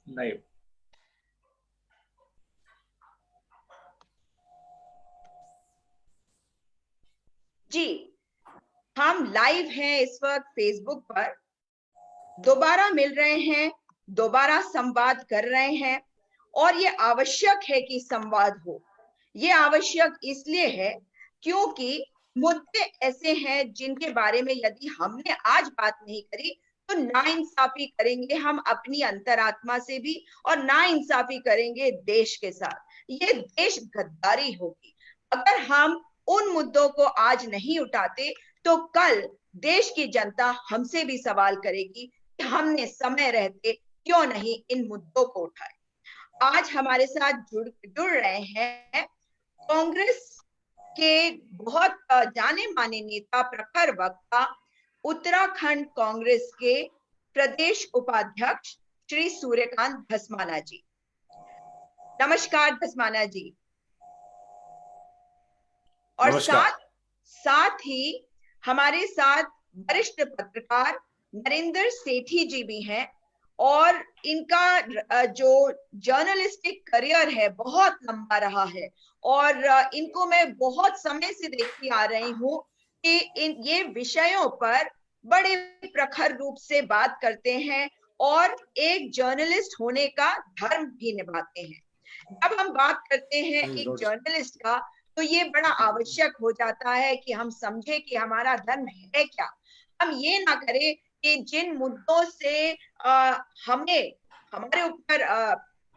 नहीं। जी, हम लाइव हैं इस वक्त फेसबुक पर, दोबारा मिल रहे हैं, दोबारा संवाद कर रहे हैं और ये आवश्यक है कि संवाद हो। ये आवश्यक इसलिए है क्योंकि मुद्दे ऐसे हैं जिनके बारे में यदि हमने आज बात नहीं करी तो नाइंसाफी करेंगे हम अपनी अंतरात्मा से भी, और नाइंसाफी करेंगे देश के साथ। ये देश गद्दारी होगी अगर हम उन मुद्दों को आज नहीं उठाते, तो कल देश की जनता हमसे भी सवाल करेगी कि हमने समय रहते क्यों नहीं इन मुद्दों को उठाए। आज हमारे साथ जुड़ रहे हैं कांग्रेस के बहुत जाने माने नेता, प्रखर वक्ता, उत्तराखंड कांग्रेस के प्रदेश उपाध्यक्ष श्री सूर्यकांत धस्माना जी। नमस्कार धस्माना जी। और नमस्कार। साथ ही हमारे साथ वरिष्ठ पत्रकार नरेंद्र सेठी जी भी हैं, और इनका जो जर्नलिस्टिक करियर है बहुत लंबा रहा है, और इनको मैं बहुत समय से देखती आ रही हूँ कि ये विषयों पर बड़े प्रखर रूप से बात करते हैं और एक जर्नलिस्ट होने का धर्म भी निभाते हैं। जब हम बात करते हैं एक जर्नलिस्ट का, तो ये बड़ा आवश्यक हो जाता है कि हम समझे कि हमारा धर्म है क्या। हम ये ना करें कि जिन मुद्दों से हमें हमारे ऊपर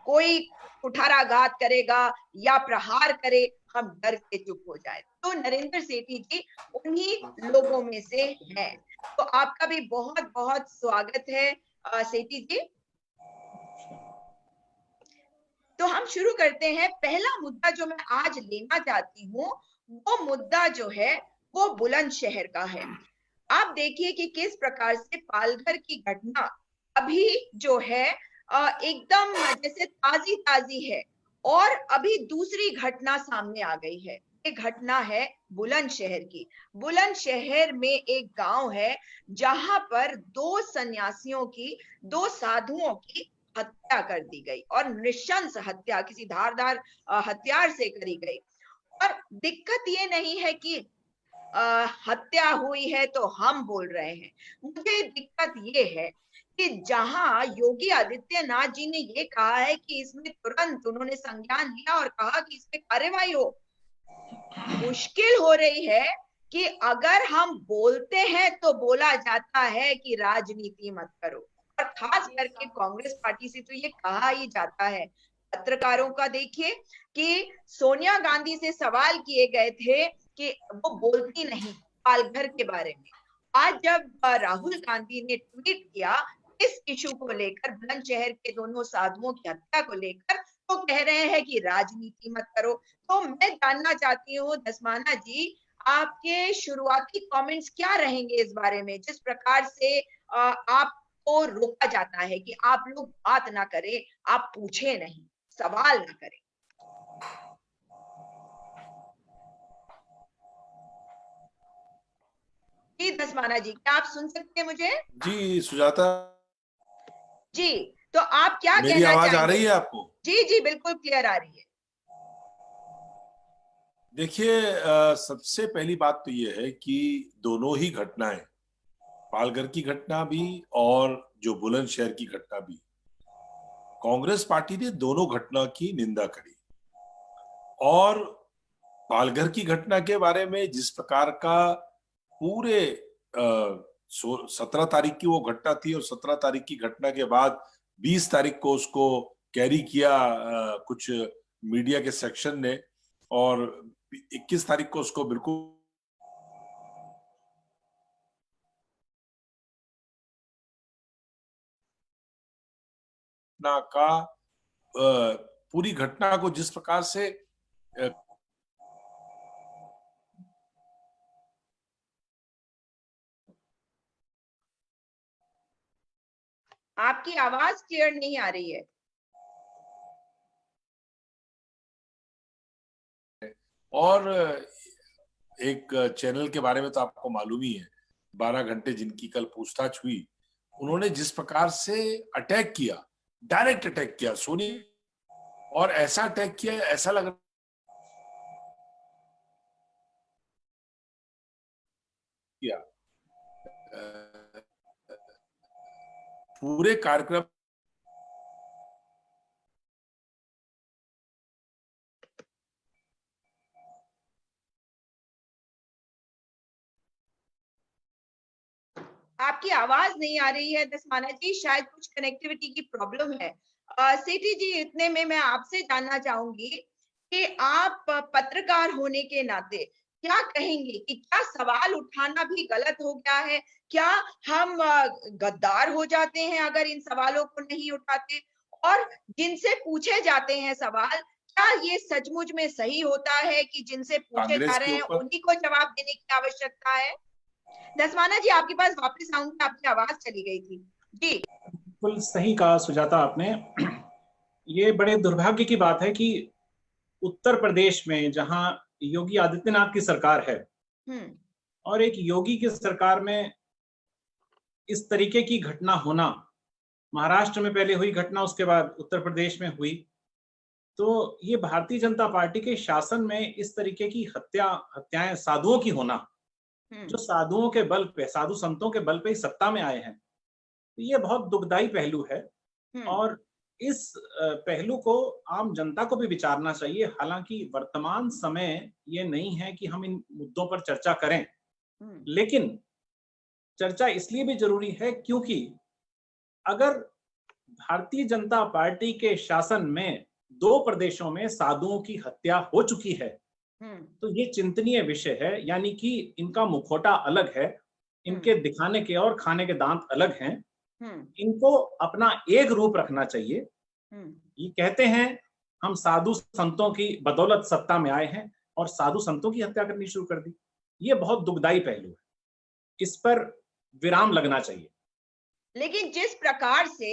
कोई कुठाराघात करेगा या प्रहार करे, हम डर के चुप हो जाए। तो नरेंद्र सेठी जी उन्हीं लोगों में से हैं। तो आपका भी बहुत बहुत स्वागत है सेठी जी। तो हम शुरू करते हैं। पहला मुद्दा जो मैं आज लेना चाहती हूँ, वो मुद्दा जो है वो बुलंदशहर का है। आप देखिए कि किस प्रकार से पालघर की घटना अभी जो है एकदम जैसे ताजी ताजी है, और अभी दूसरी घटना सामने आ गई है। ये घटना है बुलंदशहर की। बुलंदशहर में एक गांव है जहां पर दो सन्यासियों की, दो साधुओं की हत्या कर दी गई, और नृशंस हत्या किसी धारदार हथियार से करी गई। और दिक्कत ये नहीं है कि हत्या हुई है तो हम बोल रहे हैं। मुझे दिक्कत ये है कि जहां योगी आदित्यनाथ जी ने ये कहा है कि इसमें तुरंत उन्होंने संज्ञान लिया और कहा कि इसमें कार्रवाई हो, मुश्किल हो रही है कि अगर हम बोलते हैं तो बोला जाता है कि राजनीति मत करो। और खास करके कांग्रेस पार्टी से तो ये कहा ही जाता है। पत्रकारों का देखिए कि सोनिया गांधी से सवाल किए गए थे कि वो बोलती नहीं पालघर के बारे में। आज जब राहुल गांधी ने ट्वीट किया इस इशू को लेकर, बुलंदशहर के दोनों साधुओं की हत्या को लेकर, तो कह रहे हैं कि राजनीति मत करो। तो मैं जानना चाहती हूँ धस्माना जी, आपके शुरुआती कमेंट्स क्या रहेंगे इस बारे में, जिस प्रकार से आपको रोका जाता है कि आप लोग बात ना करें, आप पूछे नहीं, सवाल ना करें। जी धस्माना जी, क्या आप सुन सकते हैं मुझे? जी सुजाता, जी, तो आप क्या मेरी कहना आवाज आ चाहेंगे? रही है आपको? जी जी बिल्कुल क्लियर आ रही है। देखिए, सबसे पहली बात तो ये है कि दोनों ही घटनाएं, पालघर की घटना भी और जो बुलंदशहर की घटना भी, कांग्रेस पार्टी ने दोनों घटना की निंदा करी। और पालघर की घटना के बारे में जिस प्रकार का पूरे 17 तारीख की वो घटना थी, और 17 तारीख की घटना के बाद 20 तारीख को उसको कैरी किया कुछ मीडिया के सेक्शन ने, और 21 तारीख को उसको बिल्कुल घटना का पूरी घटना को जिस प्रकार से आपकी आवाज क्लियर नहीं आ रही है। और एक चैनल के बारे में तो आपको मालूम ही है, 12 घंटे जिनकी कल पूछताछ हुई, उन्होंने जिस प्रकार से अटैक किया डायरेक्ट अटैक किया सोनिया, और ऐसा अटैक किया, ऐसा लग रहा किया पूरे कार्यक्रम आपकी आवाज नहीं आ रही है दसमाना जी, शायद कुछ कनेक्टिविटी की प्रॉब्लम है। सेठी जी, इतने में मैं आपसे जानना चाहूंगी कि आप पत्रकार होने के नाते क्या कहेंगे कि क्या सवाल उठाना भी गलत हो गया है? क्या हम गद्दार हो जाते हैं अगर इन सवालों को नहीं उठाते? और जिनसे पूछे जाते हैं सवाल, क्या ये सचमुच में सही होता है कि जिनसे पूछे जा कांग्रेस रहे के हैं ऊपर। उन्हीं को जवाब देने की आवश्यकता है? दसमाना जी, आपके पास वापस आऊंगी, आपकी आवाज चली गई थी जी। बिल्कुल सही कहा सुजाता आपने। ये बड़े दुर्भाग्य की बात है कि उत्तर प्रदेश में जहां योगी आदित्यनाथ की सरकार है हम्म और एक योगी की सरकार में इस तरीके की घटना होना, महाराष्ट्र में पहले हुई घटना, उसके बाद उत्तर प्रदेश में हुई, तो ये भारतीय जनता पार्टी के शासन में इस तरीके की हत्याएं साधुओं की होना, जो हम्म साधुओं के बल पे, साधु संतों के बल पे ही सत्ता में आए हैं, तो ये बहुत दुखदाई पहलू है। हम्म और इस पहलू को आम जनता को भी विचारना चाहिए। हालांकि वर्तमान समय ये नहीं है कि हम इन मुद्दों पर चर्चा करें, हम्म लेकिन चर्चा इसलिए भी जरूरी है क्योंकि अगर भारतीय जनता पार्टी के शासन में 2 प्रदेशों में साधुओं की हत्या हो चुकी है, हम्म तो ये चिंतनीय विषय है। यानी कि इनका मुखौटा अलग है, इनके दिखाने के और खाने के दांत अलग हैं, हम्म इनको अपना एक रूप रखना चाहिए। हम्म ये कहते हैं हम साधु संतों की बदौलत सत्ता में आए हैं और साधु संतों की हत्या करनी शुरू कर दी। ये बहुत दुखदाई पहलू है, इस पर विराम लगना चाहिए। लेकिन जिस प्रकार से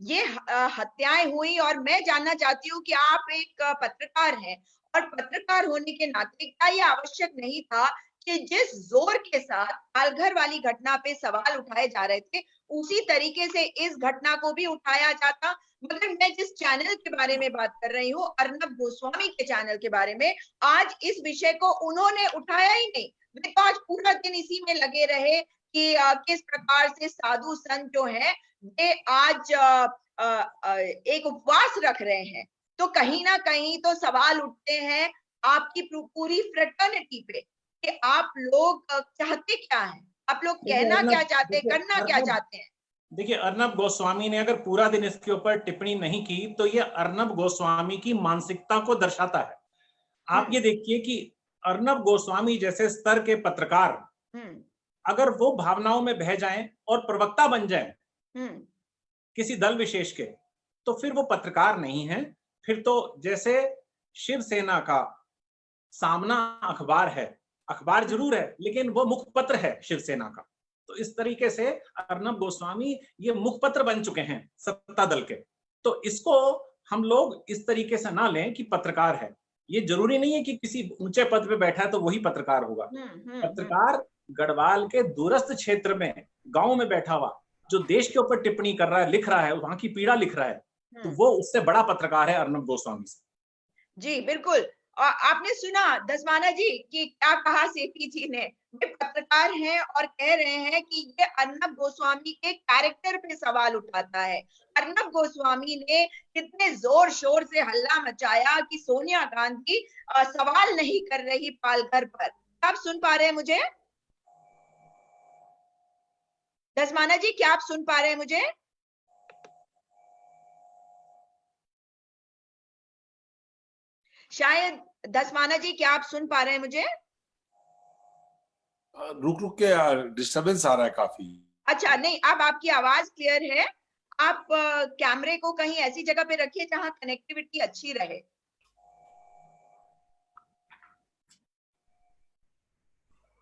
ये हत्याएं हुई, और मैं जानना चाहती हूँ कि आप एक पत्रकार हैं, और पत्रकार होने के नाते क्या ये आवश्यक नहीं था कि जिस जोर के साथ पालघर वाली घटना पे सवाल उठाए जा रहे थे, उसी तरीके से इस घटना को भी उठाया जाता? मगर मैं जिस चैनल के बारे में बात कर रही हूँ, अर्नब गोस्वामी के चैनल के बारे में, आज इस विषय को उन्होंने उठाया ही नहीं। वे तो आज पूरा दिन इसी में लगे रहे कि किस प्रकार से साधु संत जो है वे आज एक उपवास रख रहे हैं। तो कहीं ना कहीं तो सवाल उठते हैं आपकी पूरी फ्रेटर्निटी पे कि आप लोग चाहते क्या हैं, आप लोग कहना क्या चाहते हैं, करना क्या चाहते हैं? देखिए, अर्नब गोस्वामी ने अगर पूरा दिन इसके ऊपर टिप्पणी नहीं की तो ये अर्नब गोस्वामी की मानसिकता को दर्शाता है। आप ये देखिए कि अर्नब गोस्वामी जैसे स्तर के पत्रकार हम्म अगर वो भावनाओं में बह जाएं और प्रवक्ता बन जाएं हम्म किसी दल विशेष के, तो फिर वो पत्रकार नहीं है। फिर तो जैसे शिवसेना का सामना अखबार है, अखबार जरूर है लेकिन वो मुखपत्र है शिवसेना का, तो इस तरीके से अर्नब गोस्वामी ये मुखपत्र बन चुके हैं सत्ता दल के। तो इसको हम लोग इस तरीके से ना लें कि पत्रकार है। ये जरूरी नहीं है कि किसी ऊंचे पद पे बैठा है तो वही पत्रकार होगा। हम्म पत्रकार गढ़वाल के दूरस्थ क्षेत्र में, गांव में बैठा हुआ, जो देश के ऊपर टिप्पणी कर रहा है, लिख रहा है, वहां की पीड़ा लिख रहा है, तो वो उससे बड़ा पत्रकार है अर्नब गोस्वामी से। जी बिल्कुल। और आपने सुना दसमाना जी कि क्या कहा सेठी जी ने? वे पत्रकार हैं और कह रहे हैं कि ये अर्नब गोस्वामी के कैरेक्टर पे सवाल उठाता है। अर्नब गोस्वामी ने कितने जोर शोर से हल्ला मचाया कि सोनिया गांधी सवाल नहीं कर रही पालघर पर। आप सुन पा रहे हैं मुझे? दसमाना जी, क्या आप सुन पा रहे हैं मुझे? शायद दसमाना जी, क्या आप सुन पा रहे हैं मुझे? रुक रुक के डिस्टरबेंस आ रहा है काफी। अच्छा, नहीं, अब आपकी आवाज क्लियर है। आप कैमरे को कहीं ऐसी जगह पे रखिए जहां कनेक्टिविटी अच्छी रहे।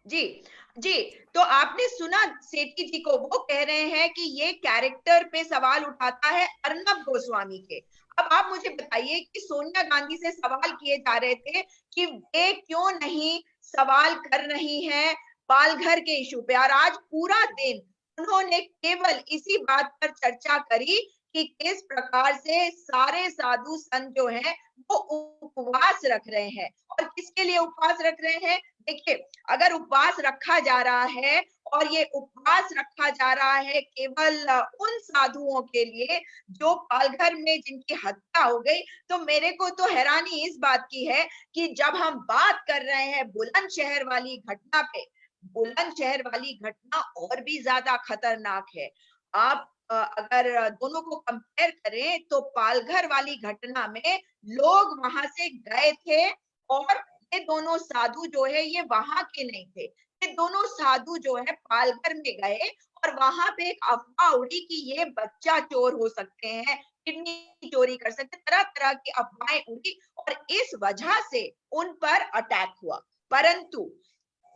जी जी। तो आपने सुना सेठी जी को, वो कह रहे हैं कि ये कैरेक्टर पे सवाल उठाता है अर्नब गोस्वामी के। अब आप मुझे बताइए कि सोनिया गांधी से सवाल किए जा रहे थे कि वे क्यों नहीं सवाल कर रही हैं पालघर के इशू पे, और आज पूरा दिन उन्होंने केवल इसी बात पर चर्चा करी कि किस प्रकार से सारे साधु संत जो हैं वो उपवास रख रहे हैं। और किसके लिए उपवास रख रहे हैं? देखिए, अगर उपवास रखा जा रहा है और ये उपवास रखा जा रहा है केवल उन साधुओं के लिए जो पालघर में जिनकी हत्या हो गई, तो मेरे को तो हैरानी इस बात की है कि जब हम बात कर रहे हैं बुलंदशहर वाली घटना पे, बुलंदशहर वाली घटना और भी ज्यादा खतरनाक है। आप अगर दोनों को कंपेयर करें तो पालघर वाली घटना में लोग वहां से गए थे और ये दोनों साधु जो है ये वहां के नहीं थे। ये दोनों साधु जो है पालघर में गए और वहां पे एक अफवाह उड़ी कि ये बच्चा चोर हो सकते हैं, किडनी चोरी कर सकते हैं, तरह तरह की अफवाहें उड़ी और इस वजह से उन पर अटैक हुआ। परंतु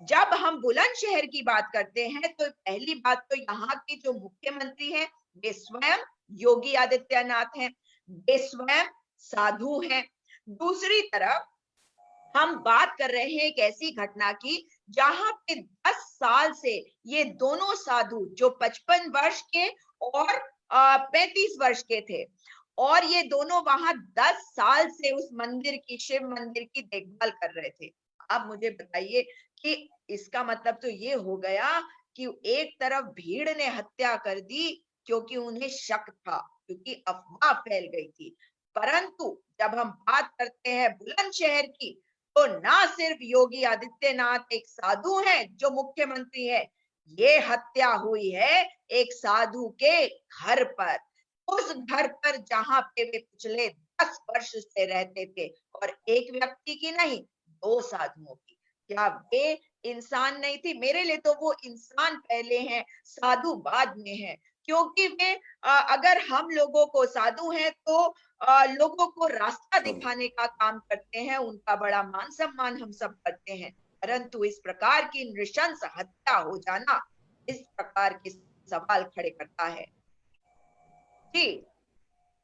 जब हम बुलंदशहर की बात करते हैं तो पहली बात तो यहाँ के जो मुख्यमंत्री हैं वे स्वयं योगी आदित्यनाथ हैं, वे स्वयं साधु हैं। दूसरी तरफ हम बात कर रहे हैं एक ऐसी घटना की जहां पे 10 साल से ये दोनों साधु जो 55 वर्ष के और 35 वर्ष के थे और ये दोनों वहां 10 साल से उस मंदिर की, शिव मंदिर की देखभाल कर रहे थे। अब मुझे बताइए कि इसका मतलब तो ये हो गया कि एक तरफ भीड़ ने हत्या कर दी क्योंकि उन्हें शक था, क्योंकि अफवाह फैल गई थी। परंतु जब हम बात करते हैं बुलंदशहर की तो ना सिर्फ योगी आदित्यनाथ एक साधु हैं जो मुख्यमंत्री है, ये हत्या हुई है एक साधु के घर पर, उस घर पर जहां पे वे पिछले 10 वर्ष से रहते थे और एक व्यक्ति की नहीं, 2 साधुओं की। क्या वे इंसान नहीं थी? मेरे लिए तो वो इंसान पहले हैं, साधु बाद में है, क्योंकि वे अगर हम लोगों को साधु हैं तो लोगों को रास्ता दिखाने का काम करते हैं, उनका बड़ा मान सम्मान हम सब करते हैं। परंतु इस प्रकार की नृशंस हत्या हो जाना इस प्रकार के सवाल खड़े करता है। जी,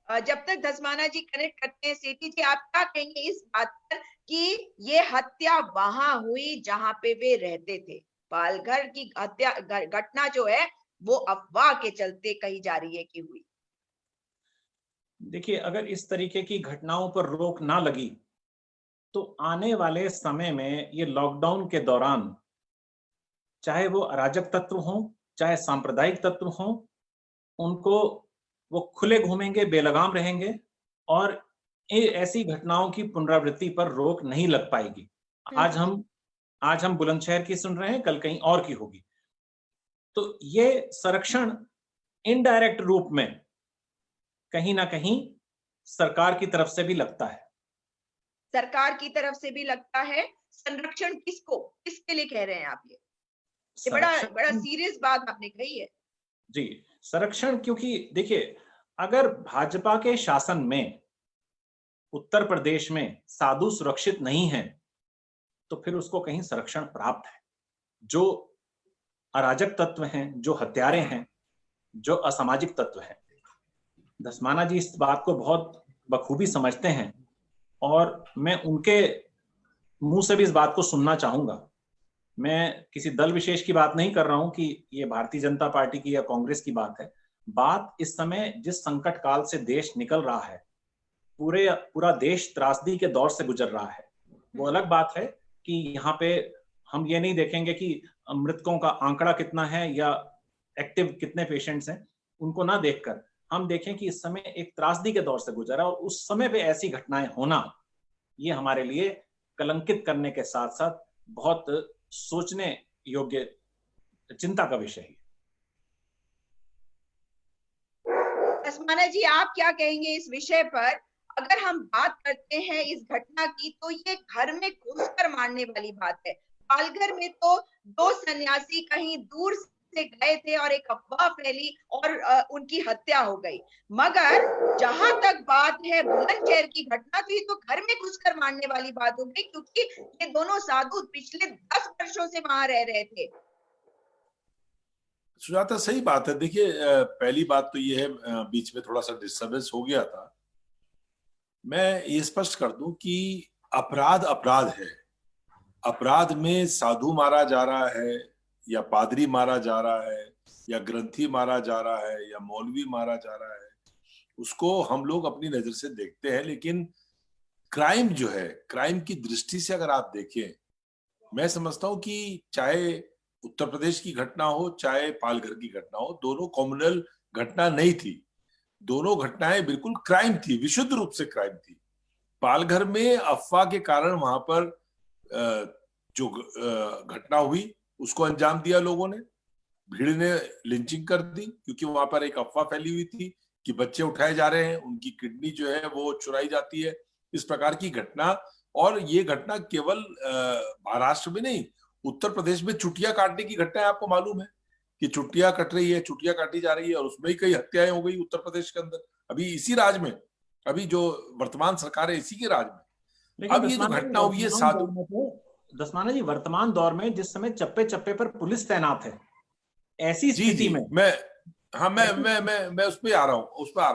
जब तक धस्माना जी कनेक्ट करते हैं, सेठी जी आप क्या कहेंगे इस बात पर कि ये हत्या वहां हुई जहां पे वे रहते थे? पालघर की हत्या घटना जो है वो अफवाह के चलते कही जा रही है कि हुई। देखिए, अगर इस तरीके की घटनाओं पर रोक ना लगी तो आने वाले समय में ये लॉकडाउन के दौरान चाहे वो अराजक तत्व हों, चाहे सांप्रदायिक तत्व हों, उनको वो खुले घूमेंगे, बेलगाम रहेंगे और ऐसी घटनाओं की पुनरावृत्ति पर रोक नहीं लग पाएगी। आज हम बुलंदशहर की सुन रहे हैं, कल कहीं और की होगी। तो ये संरक्षण इनडायरेक्ट रूप में कहीं ना कहीं सरकार की तरफ से भी लगता है। सरकार की तरफ से भी लगता है। संरक्षण किसको, किसके लिए कह रहे हैं आप? ये बड़ा सीरियस बात आपने कही है। जी, संरक्षण, क्योंकि देखिए, अगर भाजपा के शासन में उत्तर प्रदेश में साधु सुरक्षित नहीं है तो फिर उसको कहीं संरक्षण प्राप्त है। जो अराजक तत्व हैं, जो हत्यारे हैं, जो असामाजिक तत्व हैं, धस्माना जी इस बात को बहुत बखूबी समझते हैं और मैं उनके मुंह से भी इस बात को सुनना चाहूंगा। मैं किसी दल विशेष की बात नहीं कर रहा हूं कि ये भारतीय जनता पार्टी की या कांग्रेस की बात है। बात इस समय जिस संकट काल से देश निकल रहा है, पूरा देश त्रासदी के दौर से गुजर रहा है, वो अलग बात है कि यहाँ पे हम ये नहीं देखेंगे कि मृतकों का आंकड़ा कितना है या एक्टिव कितने पेशेंट्स हैं, उनको ना देखकर हम देखें कि इस समय एक त्रासदी के दौर से गुजरा और उस समय पे ऐसी घटनाएं होना ये हमारे लिए कलंकित करने के साथ साथ बहुत सोचने योग्य चिंता का विषय है। धस्माना जी आप क्या कहेंगे इस विषय पर? अगर हम बात करते हैं इस घटना की तो ये घर में घुसकर मारने वाली बात है। पालघर में तो 2 सन्यासी कहीं दूर से गए थे और एक अफवाह फैली और उनकी हत्या हो गई। मगर जहां तक बात है बुलंदशहर की घटना, तो ये तो घर में घुसकर मारने वाली बात हो गई, क्योंकि ये दोनों साधु पिछले 10 वर्षों से वहां रह रहे थे। सुजाता, सही बात है। देखिए, पहली बात तो ये है, बीच में थोड़ा सा डिस्टर्बेंस हो गया था। मैं ये स्पष्ट कर दूं कि अपराध अपराध है। अपराध में साधु मारा जा रहा है या पादरी मारा जा रहा है या ग्रंथी मारा जा रहा है या मौलवी मारा जा रहा है, उसको हम लोग अपनी नजर से देखते हैं, लेकिन क्राइम जो है, क्राइम की दृष्टि से अगर आप देखें, मैं समझता हूं कि चाहे उत्तर प्रदेश की घटना हो चाहे पालघर की घटना हो, दोनों कॉम्युनल घटना नहीं थी। दोनों घटनाएं बिल्कुल क्राइम थी, विशुद्ध रूप से क्राइम थी। पालघर में अफवाह के कारण वहां पर जो घटना हुई उसको अंजाम दिया लोगों ने, भीड़ ने लिंचिंग कर दी, क्योंकि वहां पर एक अफवाह फैली हुई थी कि बच्चे उठाए जा रहे हैं, उनकी किडनी जो है वो चुराई जाती है, इस प्रकार की घटना। और ये घटना केवल महाराष्ट्र में नहीं, उत्तर प्रदेश में चुटिया काटने की घटना है, आपको मालूम है कि चुटिया कट रही है, चुटिया काटी जा रही है, और उसमें ही कई हत्याएं हो गई उत्तर प्रदेश के अंदर, अभी इसी राज्य में, अभी जो वर्तमान सरकार है इसी के राज्य में। लेकिन अब ये जो घटना हुई है दसमाना जी, वर्तमान दौर में जिस समय चप्पे चप्पे पर पुलिस तैनात है, ऐसी स्थिति में मैं उस पर आ रहा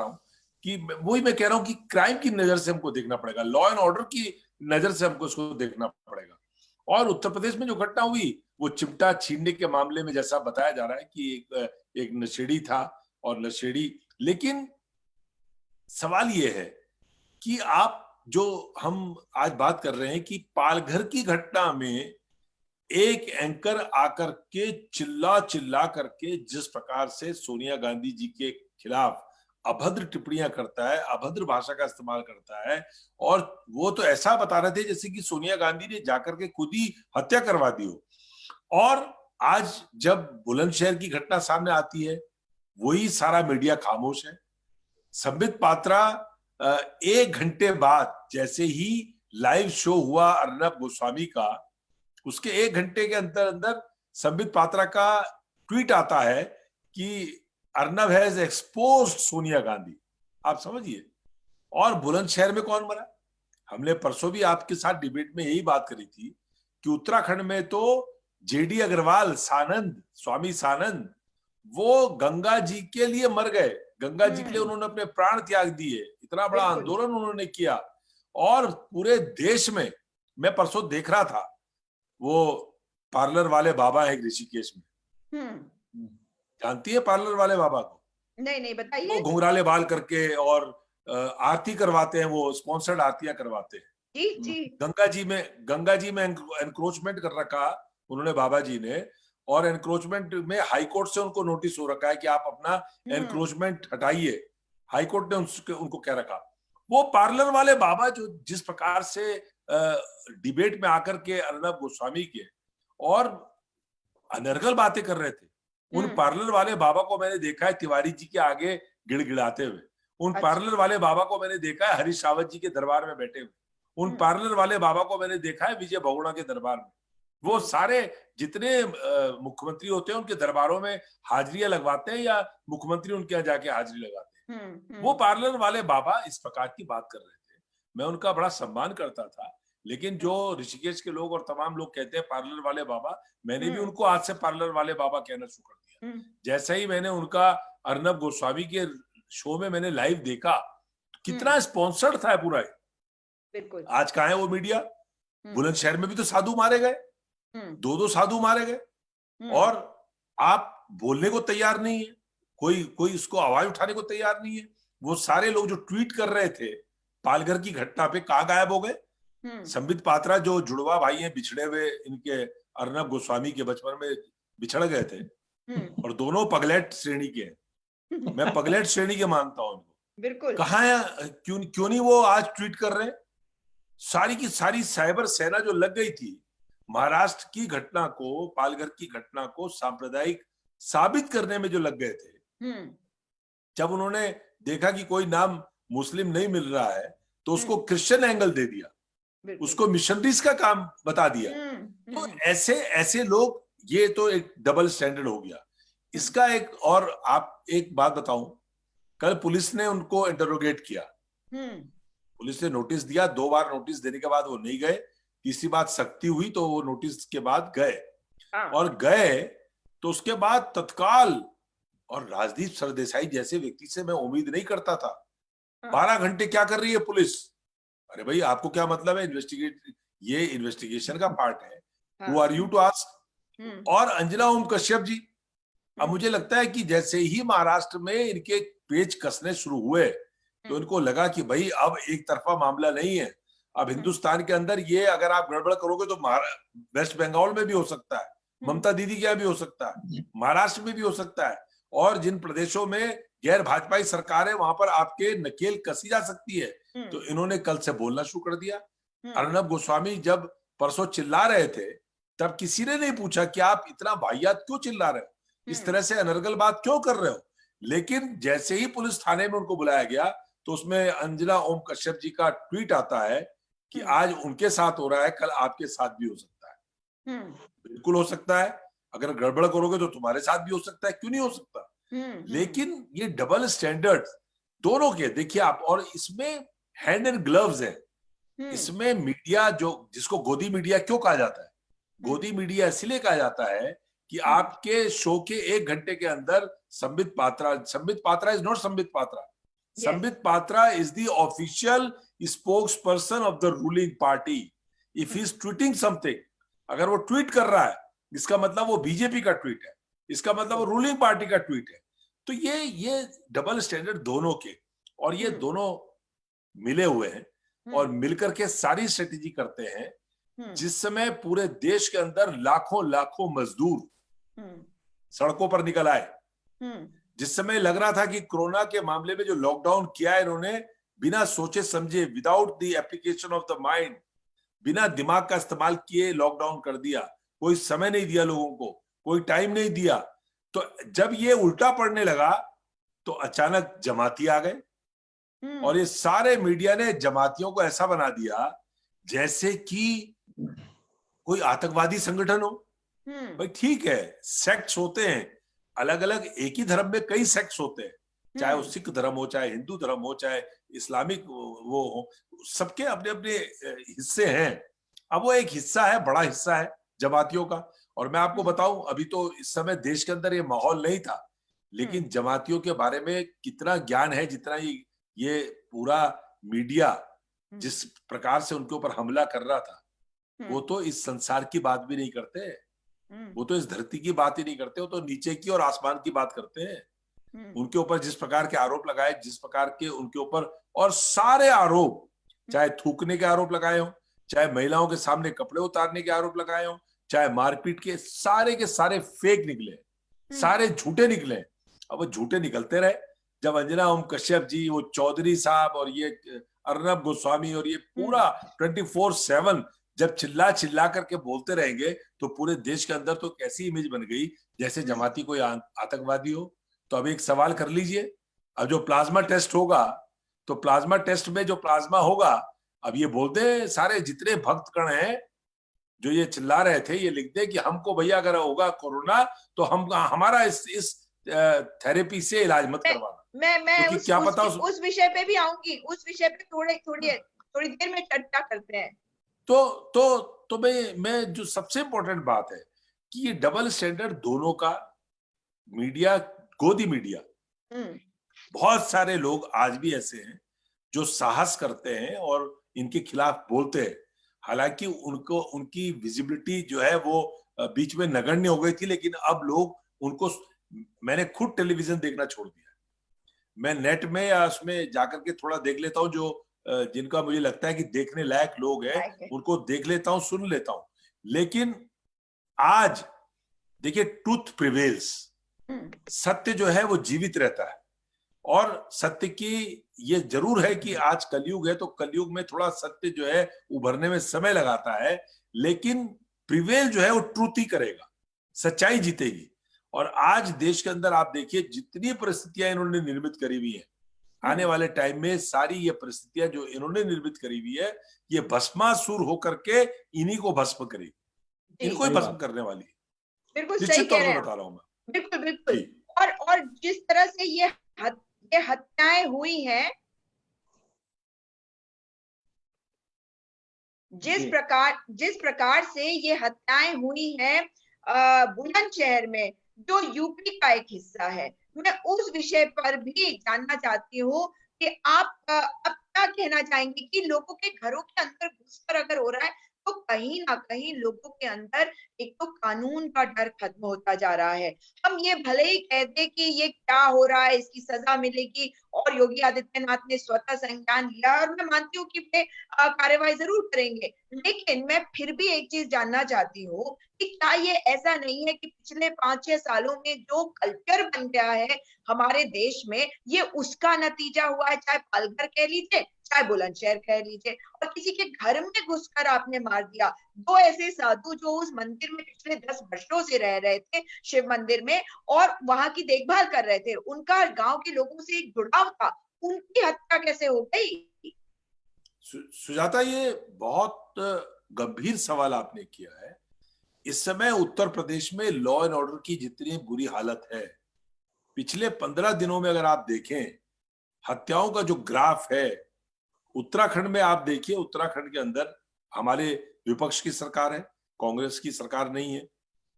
हूँ कि वही मैं कह रहा हूँ कि क्राइम की नजर से हमको देखना पड़ेगा, लॉ एंड ऑर्डर की नजर से हमको इसको देखना पड़ेगा। और उत्तर प्रदेश में जो घटना हुई वो चिमटा छीनने के मामले में, जैसा बताया जा रहा है कि एक नशेड़ी था और नशेड़ी, लेकिन सवाल ये है कि आप जो हम आज बात कर रहे हैं कि पालघर की घटना में एक एंकर आकर के चिल्ला चिल्ला करके जिस प्रकार से सोनिया गांधी जी के खिलाफ अभद्र टिप्पणियां करता है, अभद्र भाषा का इस्तेमाल करता है, और वो तो ऐसा बता रहे थे जैसे कि सोनिया गांधी ने जाकर के खुद ही हत्या करवा दी हो। और आज जब बुलंदशहर की घटना सामने आती है, वही सारा मीडिया खामोश है। संबित पात्रा 1 घंटे बाद जैसे ही लाइव शो हुआ अर्नब गोस्वामी का, उसके 1 घंटे के अंदर अंदर संबित पात्रा का ट्वीट आता है कि अर्नब हैज एक्सपोज्ड सोनिया गांधी। आप समझिए। और बुलंदशहर में कौन मरा? हमने परसों भी आपके साथ डिबेट में यही बात करी थी कि उत्तराखंड में तो जेडी अग्रवाल, सानंद, स्वामी सानंद, वो गंगा जी के लिए मर गए, गंगा जी के लिए उन्होंने अपने प्राण त्याग दिए, इतना बड़ा आंदोलन उन्होंने किया। और पूरे देश में, मैं परसों देख रहा था, वो पार्लर वाले बाबा है ऋषिकेश में, जानती है पार्लर वाले बाबा को? नहीं बताइए। वो घुंघराले बाल करके और आरती करवाते हैं, वो स्पॉन्सर्ड आरतियां करवाते हैं। जी। गंगा जी में एनक्रोचमेंट कर रखा उन्होंने बाबा जी ने, और एनक्रोचमेंट में हाई कोर्ट से उनको नोटिस हो रखा है कि आप अपना एनक्रोचमेंट हटाइए। हाई कोर्ट ने उनको कह रखा। वो पार्लर वाले बाबा जो जिस प्रकार से डिबेट में आकर के अर्नब गोस्वामी के और अनर्गल बातें कर रहे थे, उन पार्लर वाले बाबा को मैंने देखा है तिवारी जी के आगे गिड़गिड़ाते हुए। उन पार्लर वाले बाबा को मैंने देखा है हरीश रावत जी के दरबार में बैठे हुए। उन पार्लर वाले बाबा को मैंने देखा है विजय बहुगुणा के दरबार में। वो सारे जितने मुख्यमंत्री होते हैं उनके दरबारों में हाजिरियां लगवाते हैं, या मुख्यमंत्री उनके यहाँ जाके हाजिरी लगाते हैं। वो पार्लर वाले बाबा इस प्रकार की बात कर रहे थे। मैं उनका बड़ा सम्मान करता था, लेकिन जो ऋषिकेश के लोग और तमाम लोग कहते हैं पार्लर वाले बाबा, मैंने भी उनको आज से पार्लर वाले बाबा कहना शुरू कर दिया। जैसे ही मैंने उनका अर्नब गोस्वामी के शो में मैंने लाइव देखा, कितना स्पॉन्सर्ड था पूरा। बिल्कुल। आज कहाँ है वो मीडिया? बुलंदशहर में भी तो साधु मारे गए, 2 साधु मारे गए, और आप बोलने को तैयार नहीं है, कोई उसको आवाज उठाने को तैयार नहीं है। वो सारे लोग जो ट्वीट कर रहे थे पालघर की घटना पे, कहाँ गायब हो गए? संबित पात्रा जो जुड़वा भाई हैं, बिछड़े हुए, इनके अर्नब गोस्वामी के बचपन में बिछड़ गए थे, और दोनों पगलेट श्रेणी के हैं। मैं पगलेट श्रेणी के मानता हूं उनको। बिल्कुल। कहाँ है? क्यों नहीं वो आज ट्वीट कर रहे हैं? सारी की सारी साइबर सेना जो लग गई थी महाराष्ट्र की घटना को, पालघर की घटना को सांप्रदायिक साबित करने में जो लग गए थे, जब उन्होंने देखा कि कोई नाम मुस्लिम नहीं मिल रहा है तो उसको क्रिश्चियन एंगल दे दिया, उसको मिशनरीज का काम बता दिया। तो ऐसे लोग, ये तो एक डबल स्टैंडर्ड हो गया। इसका एक और आप एक बात बताऊं, कल पुलिस ने उनको इंटरोगेट किया, पुलिस ने नोटिस दिया, 2 बार नोटिस देने के बाद वो नहीं गए, तीसरी बात सख्ती हुई तो वो नोटिस के बाद गए, और गए तो उसके बाद तत्काल, और राजदीप सरदेसाई जैसे व्यक्ति से मैं उम्मीद नहीं करता था, 12 घंटे क्या कर रही है पुलिस? अरे भाई आपको क्या मतलब है? ये इन्वेस्टिगेशन का पार्ट है, who are you to ask? और अंजना ओम कश्यप जी, अब मुझे लगता है कि जैसे ही महाराष्ट्र में इनके पेच कसने शुरू हुए, तो इनको लगा कि भाई अब एक तरफा मामला नहीं है, अब हिंदुस्तान के अंदर ये अगर आप गड़बड़ करोगे तो वेस्ट बंगाल में भी हो सकता है, ममता दीदी के यहाँ भी हो सकता है, महाराष्ट्र में भी हो सकता है, और जिन प्रदेशों में गैर भाजपाई सरकार है वहां पर आपके नकेल कसी जा सकती है। तो इन्होंने कल से बोलना शुरू कर दिया। अर्नब गोस्वामी जब परसों चिल्ला रहे थे तब किसी ने नहीं पूछा कि आप इतना वाहियात क्यों चिल्ला रहे हो, इस तरह से अनर्गल बात क्यों कर रहे हो। लेकिन जैसे ही पुलिस थाने में उनको बुलाया गया तो उसमें अंजना ओम कश्यप जी का ट्वीट आता है कि आज उनके साथ हो रहा है, कल आपके साथ भी हो सकता है। बिल्कुल हो सकता है, अगर गड़बड़ करोगे तो तुम्हारे साथ भी हो सकता है, क्यों नहीं हो सकता। लेकिन ये डबल स्टैंडर्ड दोनों के देखिए आप, और इसमें हैंड एंड ग्लव्स है। इसमें मीडिया जो जिसको गोदी मीडिया क्यों कहा जाता है, गोदी मीडिया इसलिए कहा जाता है कि आपके शो के 1 घंटे के अंदर Sambit Patra is not Sambit Patra, Sambit Patra is the official spokes person of the ruling party. If he is tweeting something, अगर वो ट्वीट कर रहा है इसका मतलब वो बीजेपी का ट्वीट है, इसका मतलब वो रूलिंग पार्टी का ट्वीट है। तो ये डबल स्टैंडर्ड दोनों के, और ये दोनों मिले हुए हैं और मिलकर के सारी स्ट्रेटेजी करते हैं। जिस समय पूरे देश के अंदर लाखों लाखों मजदूर सड़कों पर निकल आए, जिस समय लग रहा था कि कोरोना के मामले में जो लॉकडाउन किया है इन्होंने बिना सोचे समझे, without the application of the mind, बिना दिमाग का इस्तेमाल किए लॉकडाउन कर दिया, कोई समय नहीं दिया लोगों को, कोई टाइम नहीं दिया। तो जब ये उल्टा पड़ने लगा तो अचानक जमाती आ गए, और ये सारे मीडिया ने जमातियों को ऐसा बना दिया जैसे कि कोई आतंकवादी संगठन हो। भाई ठीक है, सेक्ट्स होते हैं अलग अलग, एक ही धर्म में कई सेक्ट्स होते हैं, चाहे वो सिख धर्म हो, चाहे हिंदू धर्म हो, चाहे इस्लामिक वो हो, सबके अपने अपने हिस्से हैं। अब वो एक हिस्सा है, बड़ा हिस्सा है जमातियों का। और मैं आपको बताऊं, अभी तो इस समय देश के अंदर ये माहौल नहीं था, लेकिन जमातियों के बारे में कितना ज्ञान है, जितना ये पूरा मीडिया जिस प्रकार से उनके ऊपर हमला कर रहा था, वो तो इस संसार की बात भी नहीं करते, वो तो इस धरती की बात ही नहीं करते, वो तो नीचे की और आसमान की बात करते हैं। उनके ऊपर जिस प्रकार के आरोप लगाए, जिस प्रकार के उनके ऊपर, और सारे आरोप, चाहे थूकने के आरोप लगाए हो, चाहे महिलाओं के सामने कपड़े उतारने के आरोप लगाए हो, चाहे मारपीट के सारे फेक निकले, सारे झूठे निकले। अब वो झूठे निकलते रहे। जब अंजना ओम कश्यप जी, वो चौधरी साहब और ये अर्नब गोस्वामी और ये पूरा 24/7 जब चिल्ला चिल्ला करके बोलते रहेंगे तो पूरे देश के अंदर तो कैसी इमेज बन गई जैसे जमाती कोई आतंकवादी हो। तो अब एक सवाल कर लीजिए, अब जो प्लाज्मा टेस्ट होगा, तो प्लाज्मा टेस्ट में जो प्लाज्मा होगा, अब ये बोलते हैं सारे जितने भक्तगण हैं जो ये चिल्ला रहे थे, ये लिखते हैं कि हमको भैया अगर होगा कोरोना तो हम हमारा इस थेरेपी से इलाज मत करवाना। मैं उस विषय पे भी आऊंगी, उस विषय पे थोड़ी देर में चर्चा करते हैं। तो मैं जो सबसे इंपॉर्टेंट बात है कि ये डबल स्टैंडर्ड दोनों का, मीडिया, गोदी मीडिया, बहुत सारे लोग आज भी ऐसे हैं जो साहस करते हैं और इनके खिलाफ बोलते हैं। हालांकि उनको उनकी विजिबिलिटी जो है वो बीच में नगण्य हो गई थी, लेकिन अब लोग उनको, मैंने खुद टेलीविजन देखना छोड़ दिया, मैं नेट में या उसमें जाकर के थोड़ा देख लेता हूँ, जो जिनका मुझे लगता है कि देखने लायक लोग हैं उनको देख लेता हूँ, सुन लेता हूँ। लेकिन आज देखिए, ट्रूथ प्रिवेल्स, सत्य जो है वो जीवित रहता है। और सत्य की ये जरूर है कि आज कलयुग है, तो कलयुग में थोड़ा सत्य जो है उभरने में समय लगाता है, लेकिन प्रिवेल जो है वो ट्रूथ ही करेगा, सच्चाई जीतेगी। और आज देश के अंदर आप देखिए जितनी परिस्थितियां इन्होंने निर्मित करी हुई है, आने वाले टाइम में सारी ये परिस्थितियां जो इन्होंने निर्मित करी हुई है, ये भस्मासुर होकर के इन्हीं को भस्म करेगी, इनको ही भस्म करने वाली है। बिल्कुल सही कह रहे हैं, बता रहा हूं मैं। बिल्कुल बिल्कुल। और जिस तरह से ये हत्याएं हुई हैं, जिस प्रकार से ये हत्याएं हुई हैं बुलंदशहर में, जो यूपी का एक हिस्सा है, मैं उस विषय पर भी जानना चाहती हूँ कि आप अब क्या कहना चाहेंगे कि लोगों के घरों के अंदर घुसकर अगर हो रहा है तो कहीं ना कहीं लोगों के अंदर एक तो कानून का डर खत्म होता जा रहा है। हम ये भले ही कह दें कि ये क्या हो रहा है, इसकी सजा मिलेगी, और योगी आदित्यनाथ ने स्वतः संज्ञान लिया, और मैं मानती हूँ कि वे कार्रवाई जरूर करेंगे, लेकिन मैं फिर भी एक चीज जानना चाहती हूँ कि क्या ये ऐसा नहीं है कि पिछले 5-6 सालों में जो कल्चर बन गया है हमारे देश में, ये उसका नतीजा हुआ है, चाहे पालघर कह लीजिए, चाहे बुलंदशहर कह लीजिए, और किसी के घर में घुसकर आपने मार दिया। दो ऐसे साधु जो उस मंदिर में पिछले 10 वर्षों से रह रहे थे, शिव मंदिर में, और वहां की देखभाल कर रहे थे, उनका गांव के लोगों से एक जुड़ाव था, उनकी हत्या कैसे हो गई? सुजाता, ये बहुत गंभीर सवाल आपने किया है। इस समय उत्तर प्रदेश में लॉ एंड ऑर्डर की जितनी बुरी हालत है, पिछले 15 दिनों में अगर आप देखें हत्याओं का जो ग्राफ है, उत्तराखंड में आप देखिए, उत्तराखंड के अंदर हमारे विपक्ष की सरकार है, कांग्रेस की सरकार नहीं है,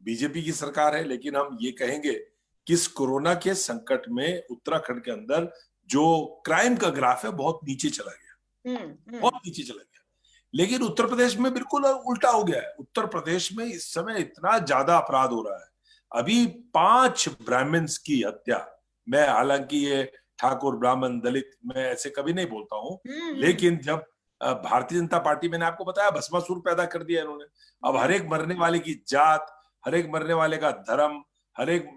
बीजेपी की सरकार है, लेकिन हम ये कहेंगे कि इस कोरोना के संकट में उत्तराखंड के अंदर जो क्राइम का ग्राफ है बहुत नीचे चला गया, बहुत नीचे चला गया। लेकिन उत्तर प्रदेश में बिल्कुल उल्टा हो गया है। उत्तर प्रदेश में इस समय इतना ज्यादा अपराध हो रहा है। अभी 5 ब्राह्मण्स की हत्या, मैं हालांकि ये ठाकुर ब्राह्मण दलित मैं ऐसे कभी नहीं बोलता हूं, लेकिन जब भारतीय जनता पार्टी, मैंने आपको बताया, भस्मासुर पैदा कर दिया इन्होंने। अब हर एक मरने वाले की जात, हर एक मरने वाले का धर्म, हर एक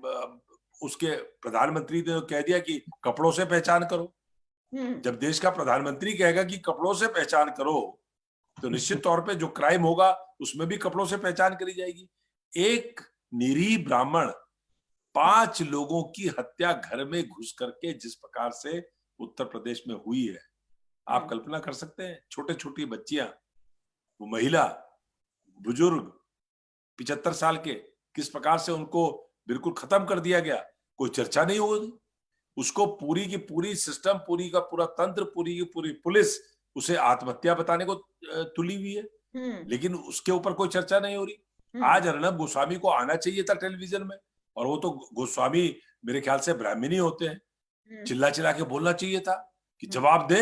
उसके प्रधानमंत्री ने कह दिया कि कपड़ों से पहचान करो। जब देश का प्रधानमंत्री कहेगा कि कपड़ों से पहचान करो, तो निश्चित तौर पे जो क्राइम होगा उसमें भी कपड़ों से पहचान करी जाएगी। एक निरीह ब्राह्मण 5 लोगों की हत्या घर में घुस करके जिस प्रकार से उत्तर प्रदेश में हुई है, आप कल्पना कर सकते हैं? छोटे छोटी बच्चियां, वो महिला, बुजुर्ग 75 साल के, किस प्रकार से उनको बिल्कुल खत्म कर दिया गया। कोई चर्चा नहीं होगी उसको, पूरी की पूरी सिस्टम, पूरी का पूरा तंत्र, पूरी की पूरी पुलिस उसे आत्महत्या बताने को तुली हुई है, लेकिन उसके ऊपर कोई चर्चा नहीं हो रही। आज अर्नब गोस्वामी को आना चाहिए था टेलीविजन में, और वो तो गोस्वामी मेरे ख्याल से ब्राह्मणी होते हैं, चिल्ला चिल्ला के बोलना चाहिए था कि जवाब दे,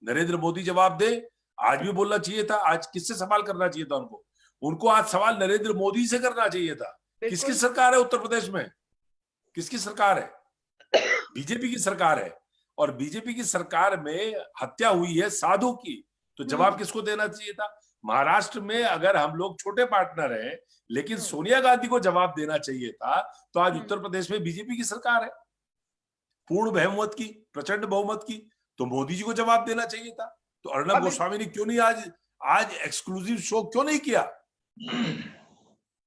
नरेंद्र मोदी जवाब दे। आज भी बोलना चाहिए था। आज किससे सवाल करना चाहिए था उनको? उनको आज सवाल नरेंद्र मोदी से करना चाहिए था। किसकी सरकार है उत्तर प्रदेश में? किसकी सरकार है? बीजेपी की सरकार है, और बीजेपी की सरकार में हत्या हुई है साधु की, तो जवाब किसको देना चाहिए था? महाराष्ट्र में अगर हम लोग छोटे पार्टनर हैं, लेकिन सोनिया गांधी को जवाब देना चाहिए था, तो आज उत्तर प्रदेश में बीजेपी की सरकार है, पूर्ण बहुमत की, प्रचंड बहुमत की, तो मोदी जी को जवाब देना चाहिए था। तो अर्नब गोस्वामी ने क्यों नहीं आज एक्सक्लूसिव शो क्यों नहीं किया?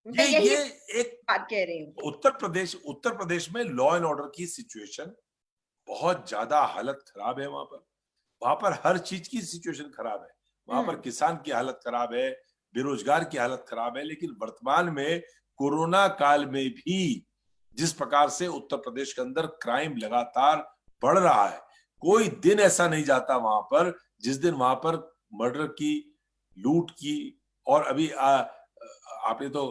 ये एक बात कह रही हूँ। उत्तर प्रदेश में लॉ एंड ऑर्डर की सिचुएशन बहुत ज्यादा हालत खराब है। वहां पर हर चीज की सिचुएशन खराब है। वहां पर किसान की हालत खराब है, बेरोजगार की हालत खराब है। लेकिन वर्तमान में कोरोना काल में भी जिस प्रकार से उत्तर प्रदेश के अंदर क्राइम लगातार बढ़ रहा है, कोई दिन ऐसा नहीं जाता वहां पर जिस दिन वहां पर मर्डर की, लूट की, और अभी आपने तो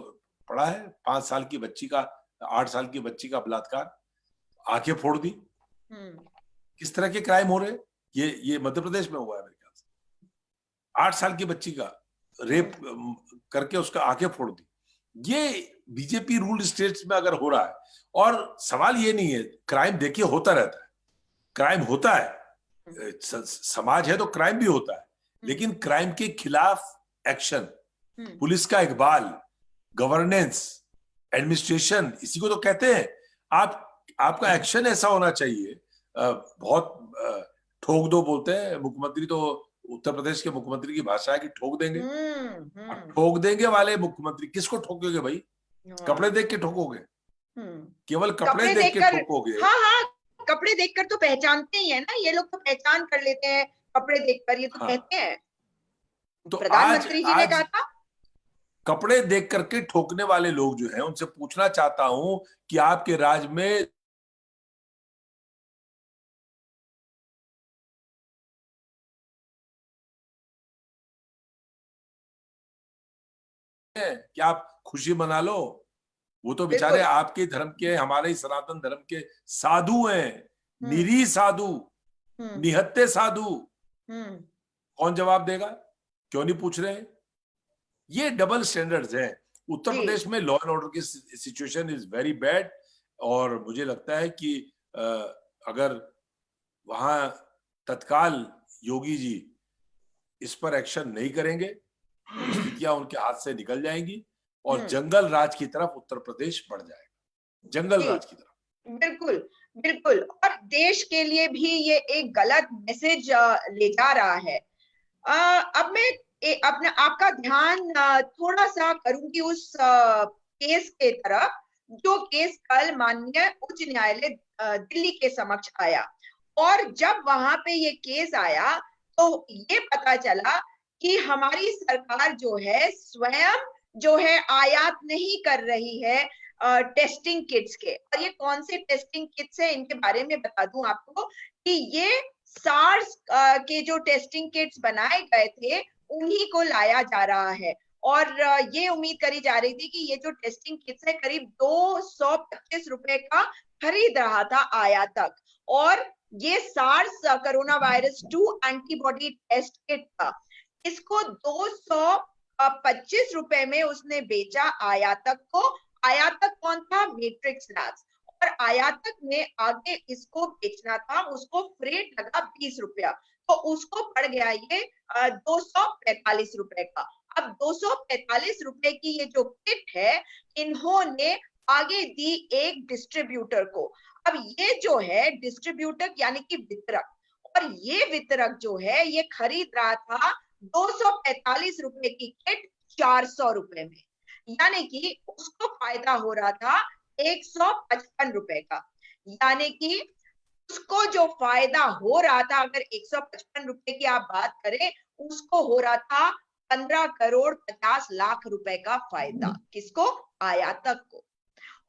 पढ़ा है 5 साल की बच्ची का, 8 साल की बच्ची का बलात्कार, आंखें फोड़ दी। किस तरह के क्राइम हो रहे हैं? ये मध्य प्रदेश में हुआ है मेरे ख्याल से। 8 साल की बच्ची का रेप करके उसका आंखें फोड़ दी। ये बीजेपी रूल्ड स्टेट्स में अगर हो रहा है, और सवाल ये नहीं है, क्राइम देखिए होता रहता है, क्राइम होता है, समाज है तो क्राइम भी होता है, लेकिन क्राइम के खिलाफ एक्शन, पुलिस का इकबाल, गवर्नेंस, एडमिनिस्ट्रेशन, इसी को तो कहते हैं। आपका एक्शन ऐसा होना चाहिए। बहुत ठोक दो बोलते हैं मुख्यमंत्री, तो उत्तर प्रदेश के मुख्यमंत्री की भाषा है कि ठोक देंगे। ठोक देंगे वाले मुख्यमंत्री किसको ठोकोगे भाई? कपड़े देख के ठोकोगे? केवल कपड़े देख के ठोकोगे? हाँ, कपड़े देखकर तो पहचानते ही है ना, ये लोग तो पहचान कर लेते हैं कपड़े देखकर, ये तो कहते हैं। तो प्रधानमंत्री जी ने कहा था। कपड़े देख करके ठोकने वाले लोग जो हैं, उनसे पूछना चाहता हूं कि आपके राज्य में कि आप खुशी मना लो। वो तो बेचारे आपके धर्म के, हमारे सनातन धर्म के साधु हैं, निरीह साधु, निहत्ते साधु। कौन जवाब देगा? क्यों नहीं पूछ रहे? ये डबल स्टैंडर्ड्स हैं। उत्तर जी प्रदेश में लॉ एंड ऑर्डर की सिचुएशन इज वेरी बैड, और मुझे लगता है कि अगर वहां तत्काल योगी जी इस पर एक्शन नहीं करेंगे तो स्थितियां उनके हाथ से निकल जाएंगी और जंगल राज की तरफ उत्तर प्रदेश बढ़ जाएगा, जंगल जी राज की तरफ। बिल्कुल बिल्कुल, और देश के लिए भी ये एक गलत मैसेज ले जा रहा है। अब मैं अपना आपका ध्यान थोड़ा सा करूंगी उस केस के तरफ, जो केस कल माननीय उच्च न्यायालय दिल्ली के समक्ष आया। और जब वहां पे ये केस आया तो ये पता चला कि हमारी सरकार जो है स्वयं जो है आयात नहीं कर रही है टेस्टिंग किट्स के। और ये कौन से टेस्टिंग किट्स है इनके बारे में बता दूं आपको कि ये सार्स के जो टेस्टिंग किट्स बनाए गए थे उन्हीं को लाया जा रहा है। और ये उम्मीद करी जा रही थी कि ये जो टेस्टिंग किट्स है करीब 225 रुपए का खरीद रहा था आयातक। और ये SARS corona virus 2 antibody test kit था, इसको 225 रुपए में उसने बेचा आयातक को। आयातक कौन था? Matrix labs. और आयातक ने आगे इसको बेचना था, उसको फ्रेट लगा 20 रुपया, तो उसको पड़ गया ये 245 रुपए का। अब 245 रुपए की ये जो किट है इन्होंने आगे दी एक डिस्ट्रीब्यूटर को। अब ये जो है डिस्ट्रीब्यूटर यानी कि वितरक, और ये वितरक जो है ये खरीद रहा था 245 रुपए की किट 400 रुपए में, यानी कि उसको फायदा हो रहा था 155 रुपए का। यानी कि उसको जो फायदा हो रहा था, अगर 155 रुपए की आप बात करें, उसको हो रहा था 15 करोड़ 50 लाख रुपए का फायदा। किसको? आयातक को।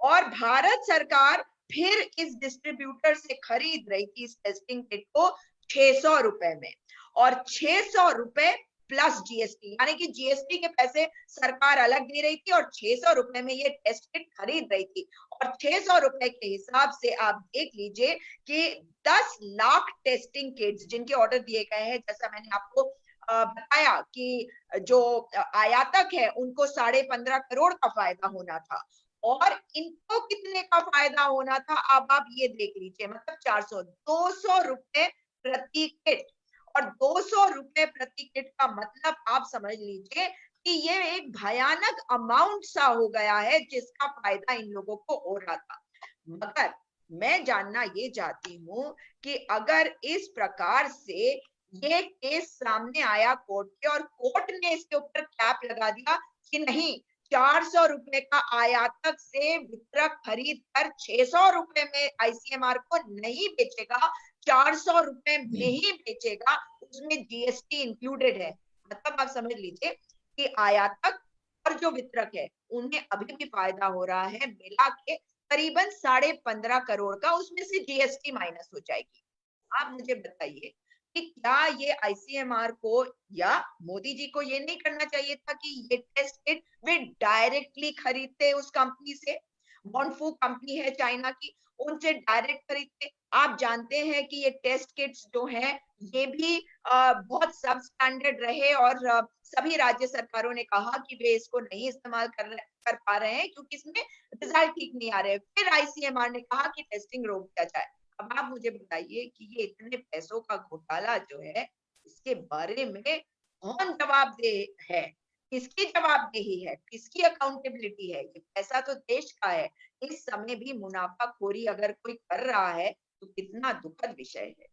और भारत सरकार फिर इस डिस्ट्रीब्यूटर से खरीद रही थी इस टेस्टिंग किट को 600 रुपए में, और 600 रुपए प्लस जीएसटी, यानी कि जीएसटी के पैसे सरकार अलग दे रही थी और 600 रुपए में ये टेस्ट किट खरीद रही थी। और 600 रुपए के हिसाब से आप देख लीजिए कि 10 लाख टेस्टिंग किट्स जिनके ऑर्डर दिए गए हैं, जैसा मैंने आपको बताया कि जो आयातक है उनको 15.5 करोड़ का फायदा होना था, और इनको कितने का फायदा होना था अब आप ये देख लीजिए, मतलब 200 रुपए प्रति किट। और 200 रुपए प्रति किट का मतलब आप समझ लीजिए कि ये एक भयानक अमाउंट सा हो गया है जिसका फायदा इन लोगों को हो रहा था। मगर मैं जानना ये चाहती हूँ कि अगर इस प्रकार से ये केस सामने आया कोर्ट के, और कोर्ट ने इसके ऊपर कैप लगा दिया कि नहीं, 400 रुपए का आयातक से वितरक खरीद कर 600 रुपए में आईसीएमआर को नहीं बेचेगा, 400 रुपए में ही बेचेगा, उसमें जीएसटी इंक्लूडेड है। मतलब आप समझ लीजिए कि आयातक और जो वितरक है उन्हें अभी भी फायदा हो रहा है, मिला के करीबन 15.5 करोड़ का, उसमें से जीएसटी माइनस हो जाएगी। आप मुझे बताइए कि क्या ये आईसीएमआर को या मोदी जी को ये नहीं करना चाहिए था कि ये टेस्ट किट वे डायरेक्टली खरीदते उस कंपनी से? वॉनफू कंपनी है चाइना की, उनसे डायरेक्ट खरीदते। आप जानते हैं कि ये टेस्ट किट्स जो है ये भी बहुत सब स्टैंडर्ड रहे, और सभी राज्य सरकारों ने कहा कि वे इसको नहीं इस्तेमाल कर पा रहे हैं क्योंकि इसमें रिजल्ट ठीक नहीं आ रहे। फिर आईसीएमआर ने कहा कि टेस्टिंग रोक दिया जाए। अब आप मुझे बताइए कि ये इतने पैसों का घोटाला जो है, इसके बारे में कौन जवाबदेह है? किसकी जवाबदेही है? किसकी अकाउंटेबिलिटी है? ये पैसा तो देश का है। इस समय भी मुनाफाखोरी अगर कोई कर रहा है तो कितना दुखद विषय है।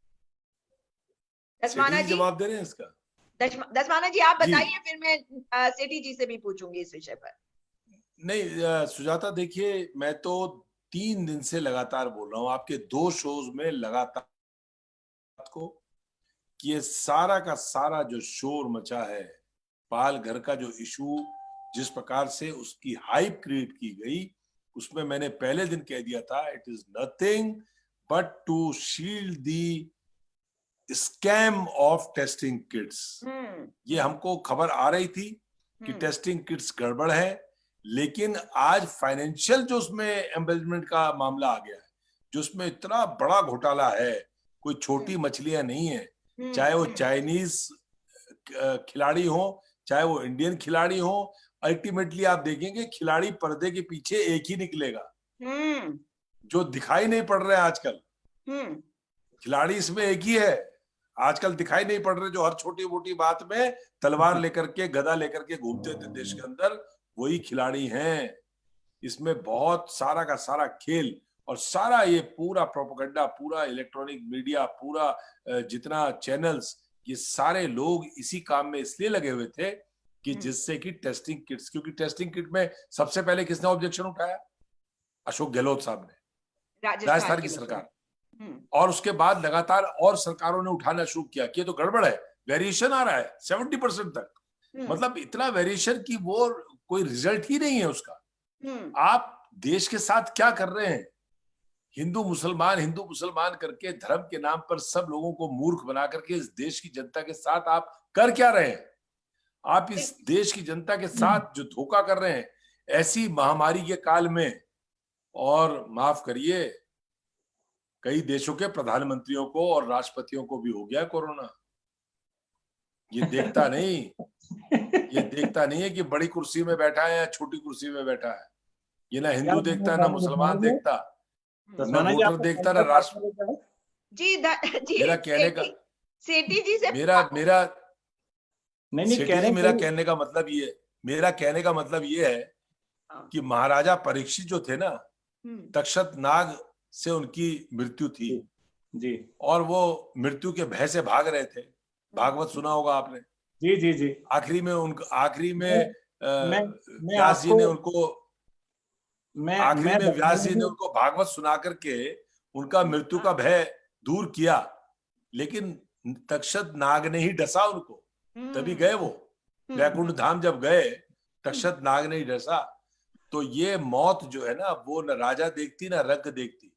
दसमाना जी जवाब दे रहे हैं इसका। दसमाना जी आप बताइए, फिर मैं सेठी जी से भी पूछूंगी इस विषय पर। नहीं सुजाता, देखिए मैं तो 3 दिन से लगातार बोल रहा हूं आपके 2 शोज में लगातार को कि ये सारा का सारा जो शोर मचा है, पाल घर का जो इशू जिस प्रकार से उसकी हाइप क्रिएट की गई, उसमें मैंने पहले दिन कह दिया था it is nothing but to shield the scam of testing kits. ये हमको खबर आ रही थी कि टेस्टिंग किट्स गड़बड़ है, लेकिन आज फाइनेंशियल जो उसमें एम्बेजमेंट का मामला आ गया है, जो उसमें इतना बड़ा घोटाला है, कोई छोटी मछलियां नहीं है, चाहे वो चाइनीज खिलाड़ी हो चाहे वो इंडियन खिलाड़ी हो, अल्टीमेटली आप देखेंगे खिलाड़ी पर्दे के पीछे एक ही निकलेगा, जो दिखाई नहीं पड़ रहे आजकल। खिलाड़ी इसमें एक ही है, आजकल दिखाई नहीं पड़ रहे, जो हर छोटी मोटी बात में तलवार लेकर के, गदा लेकर के घूमते थे देश के अंदर, वही खिलाड़ी हैं। इसमें बहुत सारा का सारा खेल और सारा ये पूरा प्रोपेगेंडा, पूरा इलेक्ट्रॉनिक मीडिया, पूरा जितना चैनल्स, ये सारे लोग इसी काम में इसलिए लगे हुए थे कि जिससे कि टेस्टिंग किट्स, क्योंकि टेस्टिंग किट में सबसे पहले किसने ऑब्जेक्शन उठाया? अशोक गहलोत साहब ने, राजस्थान की सरकार। और उसके बाद लगातार और सरकारों ने उठाना शुरू किया कि ये तो गड़बड़ है, वेरिएशन आ रहा है 70% तक, मतलब इतना वेरिएशन की वो कोई रिजल्ट ही नहीं है उसका। आप देश के साथ क्या कर रहे हैं? हिंदू मुसलमान करके धर्म के नाम पर सब लोगों को मूर्ख बना करके इस देश की जनता के साथ आप कर क्या रहे हैं? आप इस देश की जनता के साथ जो धोखा कर रहे हैं ऐसी महामारी के काल में। और माफ करिए, कई देशों के प्रधानमंत्रियों को और राष्ट्रपतियों को भी हो गया कोरोना। ये देखता नहीं है कि बड़ी कुर्सी में बैठा है या छोटी कुर्सी में बैठा है। ये ना हिंदू देखता है, ना मुसलमान देखता, ना वोटर देखता, ना राष्ट्र। जी मेरा कहने का सेठी जी से मेरा नहीं, मेरा कहने का मतलब ये है कि महाराजा परीक्षित जो थे ना, तक्षक नाग से उनकी मृत्यु थी जी, और वो मृत्यु के भय से भाग रहे थे। भागवत सुना होगा आपने? जी जी जी। आखिरी में व्यास जी ने उनको भागवत सुना करके उनका मृत्यु का भय दूर किया, लेकिन तक्षक नाग ने ही डसा उनको, तभी गए वो वैकुंठ धाम। जब गए तक्षक नाग ने ही डसा। तो ये मौत जो है ना, वो न राजा देखती ना रंग देखती।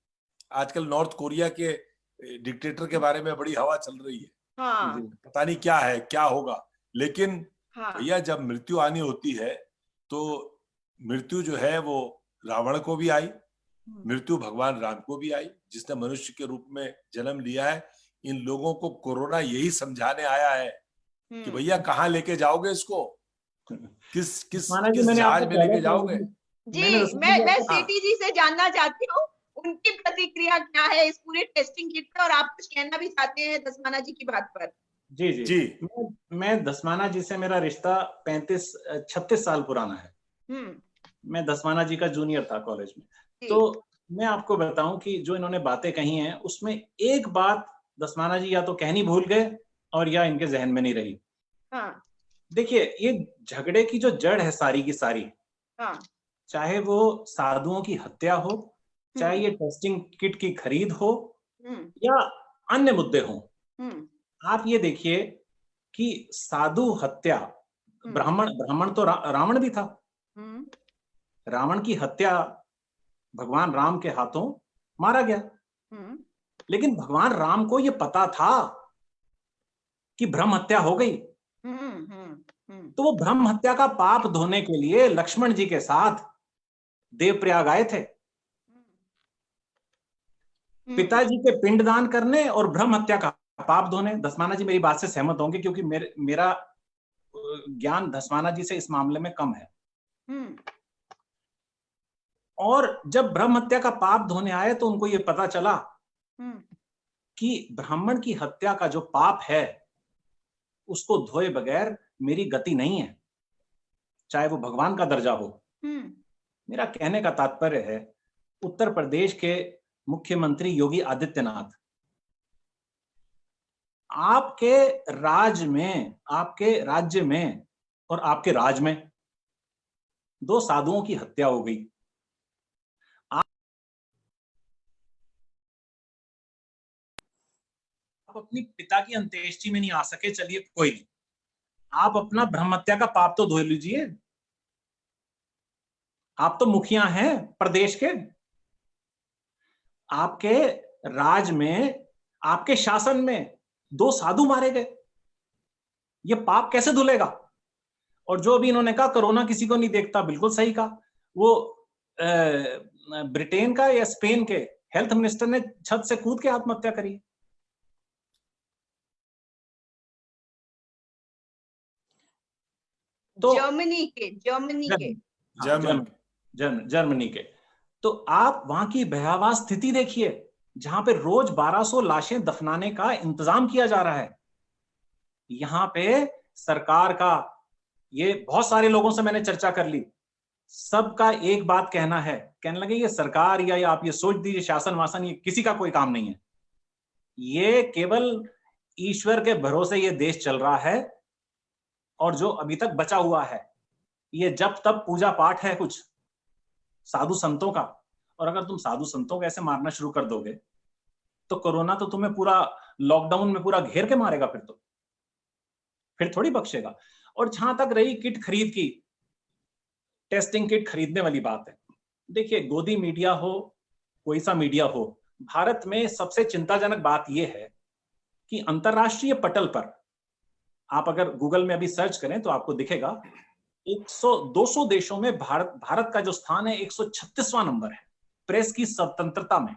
आजकल नॉर्थ कोरिया के डिक्टेटर के बारे में बड़ी हवा चल रही है। हाँ। पता नहीं क्या है, क्या होगा, लेकिन भैया जब मृत्यु आनी होती है तो मृत्यु जो है वो रावण को भी आई, मृत्यु भगवान राम को भी आई, जिसने मनुष्य के रूप में जन्म लिया है। इन लोगों को कोरोना यही समझाने आया है कि भैया कहाँ लेके जाओगे इसको, किस जहाज में लेके जाओगे। जी, मैं सेठी जी से जानना चाहती हूँ उनकी प्रतिक्रिया क्या है इस पूरे टेस्टिंग किट पर, और आप कुछ कहना भी चाहते हैं धस्माना जी की बात पर? जी जी जी। मैं धस्माना जी से, मेरा रिश्ता 36 साल पुराना है। मैं धस्माना जी का जूनियर था कॉलेज में। तो मैं आपको बताऊं कि जो इन्होंने बातें कही हैं उसमें एक बात धस्माना जी या तो कहनी भूल गए और या इनके जहन में नहीं रही। देखिए, ये झगड़े की जो जड़ है सारी की सारी, चाहे वो साधुओं की हत्या हो, चाहे ये टेस्टिंग किट की खरीद हो या अन्य मुद्दे हों, आप ये देखिए कि साधु हत्या, ब्राह्मण तो रावण भी था। रावण की हत्या भगवान राम के हाथों मारा गया, लेकिन भगवान राम को ये पता था कि ब्रह्म हत्या हो गई। तो वो ब्रह्म हत्या का पाप धोने के लिए लक्ष्मण जी के साथ देवप्रयाग आए थे, पिताजी के पिंडदान करने और ब्रह्म हत्या का पाप धोने। धस्माना जी मेरी बात से सहमत होंगे, क्योंकि मेरा ज्ञान धस्माना जी से इस मामले में कम है। और जब ब्रह्म हत्या का पाप धोने आए तो उनको ये पता चला कि ब्राह्मण की हत्या का जो पाप है उसको धोए बगैर मेरी गति नहीं है, चाहे वो भगवान का दर्जा हो। मेरा कहने का तात्पर्य है, उत्तर प्रदेश के मुख्यमंत्री योगी आदित्यनाथ, आपके राज्य में और आपके राज में 2 साधुओं की हत्या हो गई। आप अपनी पिता की अंत्येष्टि में नहीं आ सके, चलिए कोई नहीं, आप अपना ब्रह्म हत्या का पाप तो धो लीजिए। आप तो मुखिया हैं प्रदेश के, आपके राज में, आपके शासन में 2 साधु मारे गए, ये पाप कैसे धुलेगा? और जो भी इन्होंने कहा कोरोना किसी को नहीं देखता, बिल्कुल सही कहा। वो ब्रिटेन का या स्पेन के हेल्थ मिनिस्टर ने छत से कूद के आत्महत्या करी। तो जर्मनी के जर्मनी के। तो आप वहां की भयावह स्थिति देखिए, जहां पे रोज 1200 लाशें दफनाने का इंतजाम किया जा रहा है। यहां पे सरकार का, ये बहुत सारे लोगों से मैंने चर्चा कर ली, सबका एक बात कहना है, कहने लगे ये सरकार या आप ये सोच दीजिए शासन वासन, ये किसी का कोई काम नहीं है, ये केवल ईश्वर के भरोसे ये देश चल रहा है। और जो अभी तक बचा हुआ है ये जब तब पूजा पाठ है कुछ साधु संतों का, और अगर तुम साधु संतों को ऐसे मारना शुरू कर दोगे तो कोरोना तो तुम्हें पूरा लॉकडाउन में पूरा घेर के मारेगा, फिर थोड़ी बख्शेगा। और जहां तक रही किट खरीद की, टेस्टिंग किट खरीदने वाली बात है, देखिए गोदी मीडिया हो कोई सा मीडिया हो, भारत में सबसे चिंताजनक बात यह है कि अंतरराष्ट्रीय पटल पर आप अगर गूगल में अभी सर्च करें तो आपको दिखेगा 200 देशों में भारत का जो स्थान है 136वां नंबर है प्रेस की स्वतंत्रता में।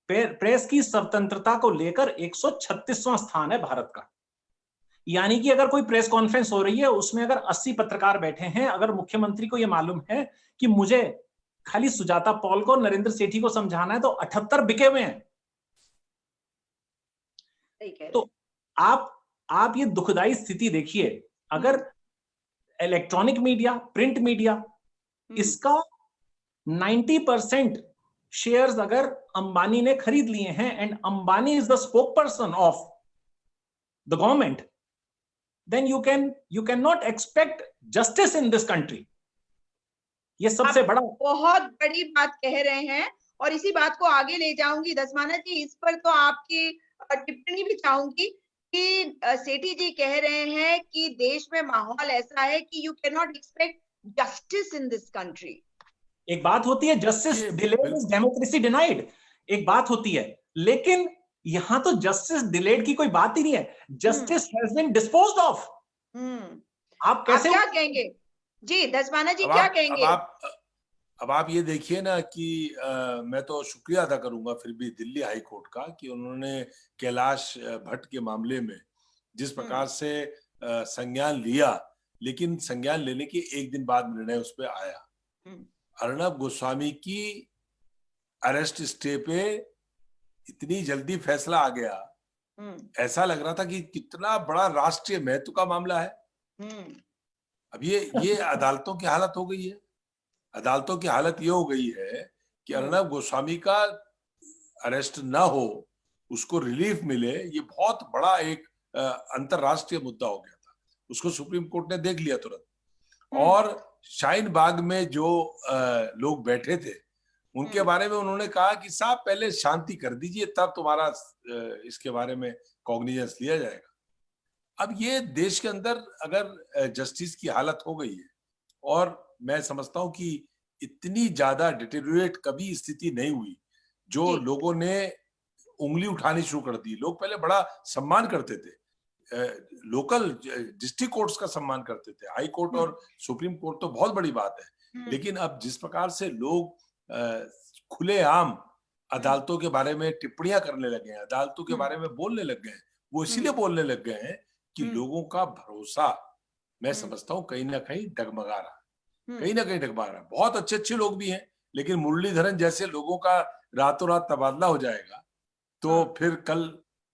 प्रेस की स्वतंत्रता को लेकर 136वां स्थान है भारत का। यानी कि अगर कोई प्रेस कॉन्फ्रेंस हो रही है उसमें अगर 80 पत्रकार बैठे हैं, अगर मुख्यमंत्री को यह मालूम है कि मुझे खाली सुजाता पॉल को, नरेंद्र सेठी को समझाना है, तो 78 बिके हुए हैं। तो आप ये दुखदाई स्थिति देखिए, अगर इलेक्ट्रॉनिक मीडिया, प्रिंट मीडिया, इसका 90% शेयर्स अगर अंबानी ने खरीद लिए हैं, and Ambani is the spoke person of the government, then you cannot expect justice in this country। ये सबसे बड़ा, बहुत बड़ी बात कह रहे हैं और इसी बात को आगे ले जाऊंगी। दसमाना जी, इस पर तो आपकी टिप्पणी भी चाहूंगी कि सेठी जी कह रहे हैं कि देश में माहौल ऐसा है कि you can not expect justice in this country. एक बात होती है justice delayed is democracy denied, एक बात होती है, लेकिन यहां तो जस्टिस डिलेड की कोई बात ही नहीं है, justice has been disposed of. आप कैसे, क्या कहेंगे जी दसमाना जी, क्या कहेंगे? अब आप ये देखिए ना कि मैं तो शुक्रिया अदा करूंगा फिर भी दिल्ली हाई कोर्ट का कि उन्होंने कैलाश भट्ट के मामले में जिस प्रकार से संज्ञान लिया, लेकिन संज्ञान लेने के एक दिन बाद निर्णय उस पर आया। अर्णब गोस्वामी की अरेस्ट स्टे पे इतनी जल्दी फैसला आ गया, ऐसा लग रहा था कि कितना बड़ा राष्ट्रीय महत्व का मामला है। अब ये अदालतों की हालत हो गई है। अदालतों की हालत ये हो गई है कि अर्णब गोस्वामी का अरेस्ट ना हो, उसको रिलीफ मिले, ये बहुत बड़ा एक अंतरराष्ट्रीय मुद्दा हो गया था। उसको सुप्रीम कोर्ट ने देख लिया तुरंत, और शाहीन बाग में जो लोग बैठे थे उनके बारे में उन्होंने कहा कि साहब पहले शांति कर दीजिए, तब तुम्हारा इसके बारे में कॉग्निजेंस लिया जाएगा। अब ये देश के अंदर अगर जस्टिस की हालत हो गई है, और मैं समझता हूं कि इतनी ज्यादा डिटेरियोरेट कभी स्थिति नहीं हुई, जो लोगों ने उंगली उठानी शुरू कर दी। लोग पहले बड़ा सम्मान करते थे, लोकल डिस्ट्रिक्ट कोर्ट्स का सम्मान करते थे, हाई कोर्ट और सुप्रीम कोर्ट तो बहुत बड़ी बात है, लेकिन अब जिस प्रकार से लोग खुलेआम अदालतों के बारे में टिप्पणियां करने लगे हैं, अदालतों के बारे में बोलने लग गए हैं, वो इसीलिए बोलने लग गए हैं कि लोगों का भरोसा, मैं समझता हूं कहीं ना कहीं डगमगा रहा है, कहीं ना कहीं डगमगा रहा है। बहुत अच्छे अच्छे लोग भी हैं, लेकिन मुरलीधरन जैसे लोगों का रातों रात तबादला हो जाएगा तो फिर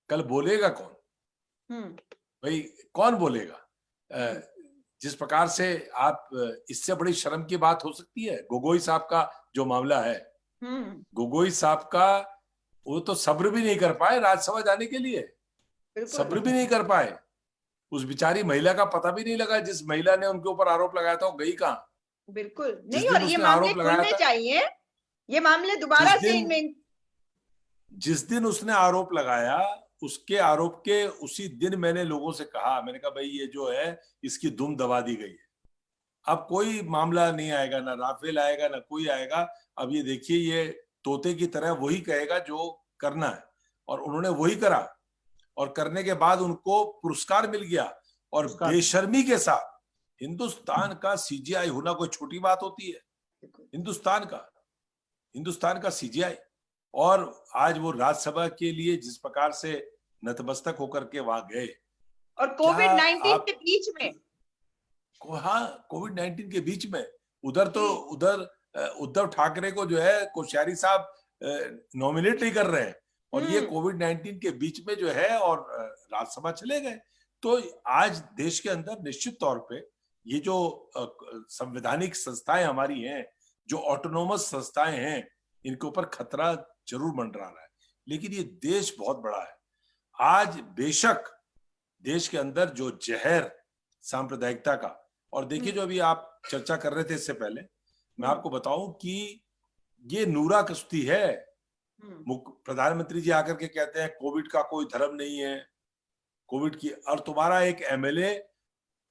कल बोलेगा कौन? भाई कौन बोलेगा? जिस प्रकार से आप, इससे बड़ी शर्म की बात हो सकती है? गोगोई साहब का जो मामला है, गोगोई साहब का, वो तो सब्र भी नहीं कर पाए राज्यसभा जाने के लिए, सब्र भी नहीं कर पाए। उस बेचारी महिला का पता भी नहीं लगा, जिस महिला ने उनके ऊपर आरोप लगाया था वो गई कहाँ? बिल्कुल नहीं, और ये मामले खुलने चाहिए, ये मामले दोबारा से। जिस दिन उसने आरोप लगाया, उसके आरोप के उसी दिन मैंने लोगों से कहा, मैंने कहा भाई ये जो है इसकी दुम दबा दी गई है, अब कोई मामला नहीं आएगा, ना राफेल आएगा, ना कोई आएगा। अब ये देखिए, ये तोते की तरह वही कहेगा जो करना है, और उन्होंने वही करा, और करने के बाद उनको पुरस्कार मिल गया। और बेशर्मी के साथ हिंदुस्तान का सीजीआई होना कोई छोटी बात होती है? हिंदुस्तान का सीजीआई, और आज वो राज्यसभा के लिए जिस प्रकार से नतमस्तक होकर के वहां गए, और कोविड-19 के बीच में हाँ, कोविड-19 के बीच में उधर उद्धव ठाकरे को जो है कोश्यारी साहब नॉमिनेट नहीं कर रहे हैं, और ये कोविड-19 के बीच में जो है और राज्यसभा चले गए। तो आज देश के अंदर निश्चित तौर पे ये जो संवैधानिक संस्थाएं हमारी हैं, जो ऑटोनोमस संस्थाएं हैं, इनके ऊपर खतरा जरूर मंडरा रहा है। लेकिन ये देश बहुत बड़ा है। आज बेशक देश के अंदर जो जहर सांप्रदायिकता का, और देखिए जो अभी आप चर्चा कर रहे थे इससे पहले, मैं आपको बताऊं कि ये नूरा कश्ती है। प्रधानमंत्री जी आकर के कहते हैं कोविड का कोई धर्म नहीं है, कोविड की, और तुम्हारा एक एमएलए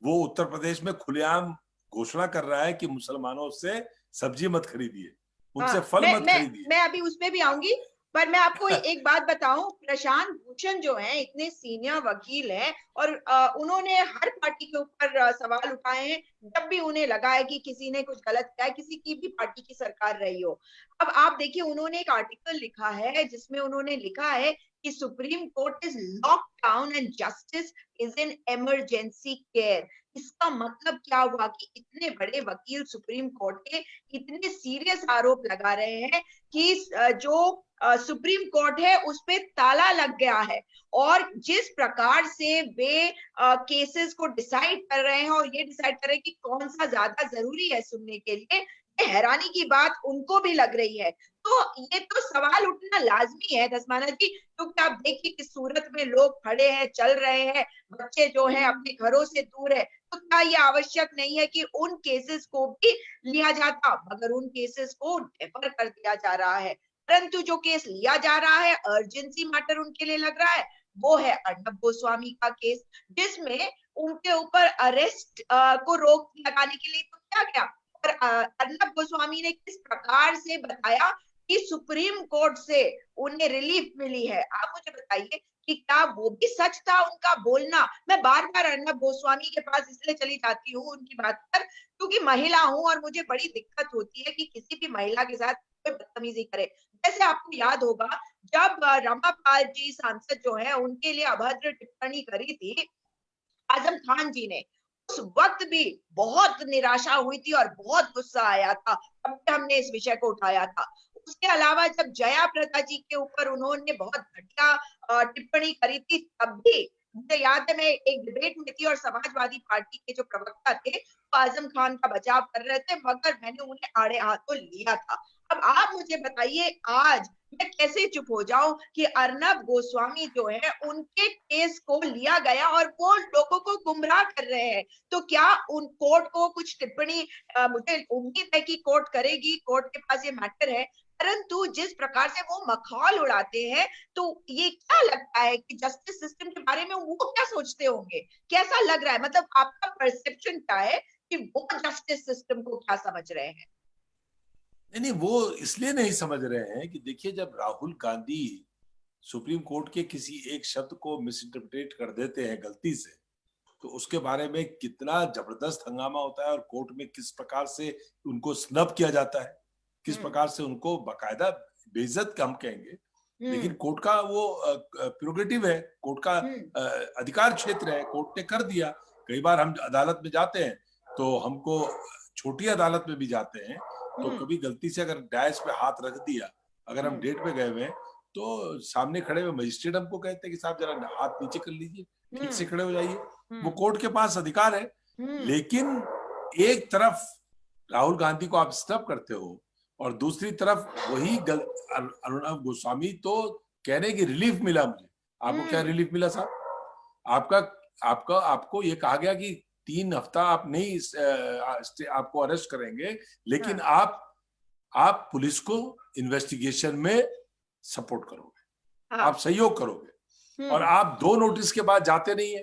वो उत्तर प्रदेश में खुलेआम घोषणा कर रहा है कि मुसलमानों से सब्जी मत खरीदिए, उनसे फल मत खरीदिए। मैं अभी उसमें भी आऊंगी, पर मैं आपको एक बात बताऊं, प्रशांत भूषण जो है इतने सीनियर वकील हैं, और उन्होंने हर पार्टी के ऊपर सवाल उठाए हैं जब भी उन्हें लगा है कि किसी ने कुछ गलत किया है, किसी की भी पार्टी की सरकार रही हो। अब आप देखिए, उन्होंने एक आर्टिकल लिखा है जिसमें उन्होंने लिखा है कि supreme court is locked down and justice is in emergency care. इसका मतलब क्या हुआ कि इतने बड़े वकील सुप्रीम कोर्ट के इतने सीरियस आरोप लगा रहे हैं कि जो सुप्रीम कोर्ट है उस पे ताला लग गया है, और जिस प्रकार से वे केसेस को डिसाइड कर रहे हैं और ये डिसाइड कर रहे हैं कि कौन सा ज्यादा जरूरी है सुनने के लिए, ये हैरानी की बात उनको भी लग रही है। तो ये तो सवाल उठना लाजमी है धस्माना जी, क्योंकि आप देखिए कि सूरत में लोग खड़े हैं, चल रहे हैं, बच्चे जो है अपने घरों से दूर है, तो क्या ये आवश्यक नहीं है कि उन केसेस को भी लिया जाता, मगर उन केसेस को डेफर कर दिया जा रहा है। परंतु जो केस लिया जा रहा है, अर्जेंसी मैटर उनके लिए लग रहा है, वो है अर्नब गोस्वामी का केस, जिसमें उनके ऊपर अरेस्ट को रोक लगाने के लिए तो क्या क्या, और अर्नब गोस्वामी ने किस प्रकार से बताया कि सुप्रीम कोर्ट से उन्हें रिलीफ मिली है। आप मुझे बताइए कि क्या वो भी सच था उनका बोलना? मैं बार बार अर्नब गोस्वामी के पास इसलिए चली जाती हूँ उनकी बात पर, क्योंकि महिला हूं और मुझे बड़ी दिक्कत होती है कि किसी भी महिला के साथ कोई बदतमीजी करे। जैसे आपको याद होगा, जब रमापाल जी सांसद जो है उनके लिए अभद्र टिप्पणी करी थी आजम खान जी ने, उस वक्त भी बहुत निराशा हुई थी और बहुत गुस्सा आया था, तब हमने इस विषय को उठाया था। उसके अलावा जब जया प्रदा जी के ऊपर उन्होंने बहुत घटिया टिप्पणी करी थी, तब भी मुझे याद है मैं एक डिबेट में थी और समाजवादी पार्टी के जो प्रवक्ता थे वो आजम खान का बचाव कर रहे थे, मगर मैंने उन्हें आड़े हाथों लिया था। अब आप मुझे बताइए आज मैं कैसे चुप हो जाऊं कि अर्नब गोस्वामी जो है उनके केस को लिया गया और वो लोगों को गुमराह कर रहे हैं। तो क्या उन कोर्ट को कुछ टिप्पणी, मुझे उम्मीद है कि कोर्ट करेगी, कोर्ट के पास ये मैटर है, परंतु जिस प्रकार से वो मखौल उड़ाते हैं, तो ये क्या लगता है कि जस्टिस सिस्टम के बारे में वो क्या सोचते होंगे, कैसा लग रहा है, मतलब आपका परसेप्शन क्या है कि वो जस्टिस सिस्टम को क्या समझ रहे हैं? नहीं, वो इसलिए नहीं समझ रहे हैं कि देखिए, जब राहुल गांधी सुप्रीम कोर्ट के किसी एक शब्द को मिस इंटरप्रेट कर देते हैं गलती से, तो उसके बारे में कितना जबरदस्त हंगामा होता है और कोर्ट में किस प्रकार से उनको स्नब किया जाता है, किस प्रकार से उनको बाकायदा बेइज्जत हम कहेंगे, लेकिन कोर्ट का वो प्रोगेटिव है, कोर्ट का अधिकार क्षेत्र है, कोर्ट ने कर दिया। कई बार हम अदालत में जाते हैं तो हमको, छोटी अदालत में भी जाते हैं तो कभी गलती से अगर डायस पे हाथ रख दिया, अगर हम डेट पे गए हुए हैं, तो सामने खड़े हुए मजिस्ट्रेट हमको कहते हैं कि साहब जरा हाथ नीचे कर लीजिए, ठीक से खड़े हो जाइए। वो कोर्ट के पास अधिकार है। लेकिन एक तरफ राहुल गांधी को आप स्टॉप करते हो और दूसरी तरफ वही अर्नब गोस्वामी तो कह रहे हैं कि रिलीफ मिला मुझे। आपको क्या रिलीफ मिला साहब? आपको ये कहा गया कि 3 हफ्ता आप नहीं आपको अरेस्ट करेंगे, लेकिन आप पुलिस को इन्वेस्टिगेशन में सपोर्ट करोगे, आप सहयोग करोगे, और आप 2 नोटिस के बाद जाते नहीं है।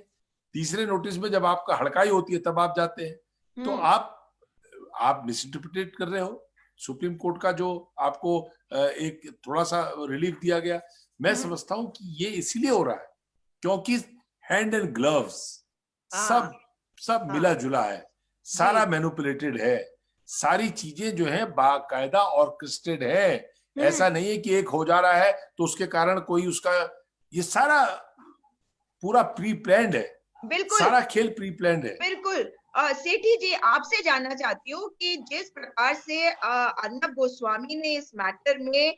तीसरे नोटिस में जब आपका हड़काई होती है तब आप जाते हैं। तो आप मिस इंटरप्रेट कर रहे हो सुप्रीम कोर्ट का जो आपको एक थोड़ा सा रिलीफ दिया गया। मैं समझता हूं कि ये इसीलिए हो रहा है क्योंकि हैंड एंड ग्लव्स सब मिला जुला है, सारा मैनिपुलेटेड है, सारी चीजें जो है बाकायदा ऑर्केस्ट्रेटेड है। ऐसा नहीं है कि एक हो जा रहा है तो उसके कारण कोई उसका, ये सारा पूरा प्री प्लान्ड है, बिल्कुल सारा खेल प्री प्लान्ड है। बिल्कुल। सेठी जी, आपसे जानना चाहती हूँ कि जिस प्रकार से अर्नब गोस्वामी ने इस मैटर में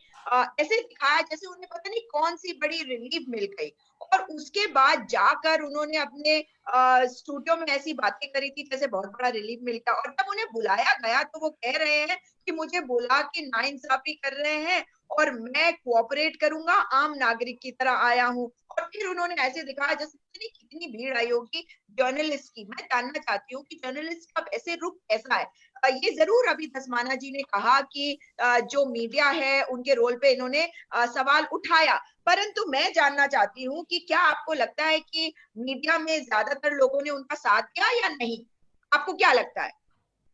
ऐसे दिखाया जैसे उन्हें पता नहीं कौन सी बड़ी रिलीफ मिल गई, और उसके बाद जाकर उन्होंने अपने स्टूडियो में ऐसी बातें करी थी जैसे बहुत बड़ा रिलीफ मिल गया, और जब उन्हें बुलाया गया तो वो कह रहे हैं कि मुझे बुला के नाइंसाफी कर रहे हैं और मैं कोऑपरेट करूंगा, आम नागरिक की तरह आया हूँ। और फिर उन्होंने ऐसे दिखाया जैसे पता नहीं कितनी भीड़ आई होगी जर्नलिस्ट की। मैं जानना चाहती हूँ कि जर्नलिस्ट का ऐसे रुख कैसा है? ये जरूर अभी धस्माना जी ने कहा कि जो मीडिया है उनके रोल पे इन्होंने सवाल उठाया, परंतु मैं जानना चाहती हूँ कि क्या आपको लगता है कि मीडिया में ज्यादातर लोगों ने उनका साथ दिया या नहीं? आपको क्या लगता है?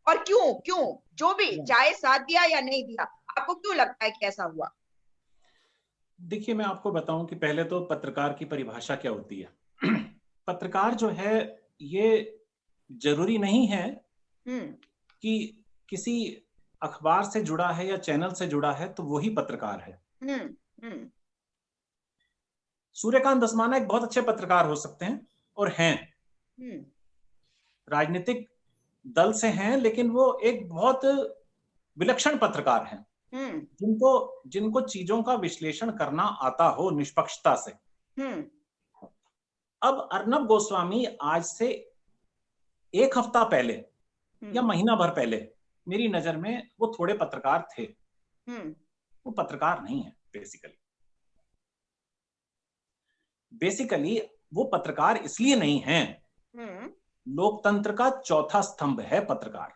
और क्यों क्यों जो भी चाहे साथ दिया या नहीं दिया, आपको क्यों लगता है कि ऐसा हुआ? देखिए, मैं आपको बताऊं कि पहले तो पत्रकार की परिभाषा क्या होती है। पत्रकार जो है, ये जरूरी नहीं है कि किसी अखबार से जुड़ा है या चैनल से जुड़ा है तो वही पत्रकार है। सूर्यकांत धस्माना एक बहुत अच्छे पत्रकार हो सकते हैं और हैं, राजनीतिक दल से हैं, लेकिन वो एक बहुत विलक्षण पत्रकार हैं, जिनको चीजों का विश्लेषण करना आता हो निष्पक्षता से। अब अर्नब गोस्वामी आज से एक हफ्ता पहले या महीना भर पहले मेरी नजर में वो थोड़े पत्रकार थे। वो पत्रकार नहीं है बेसिकली वो पत्रकार इसलिए नहीं है, लोकतंत्र का चौथा स्तंभ है पत्रकार।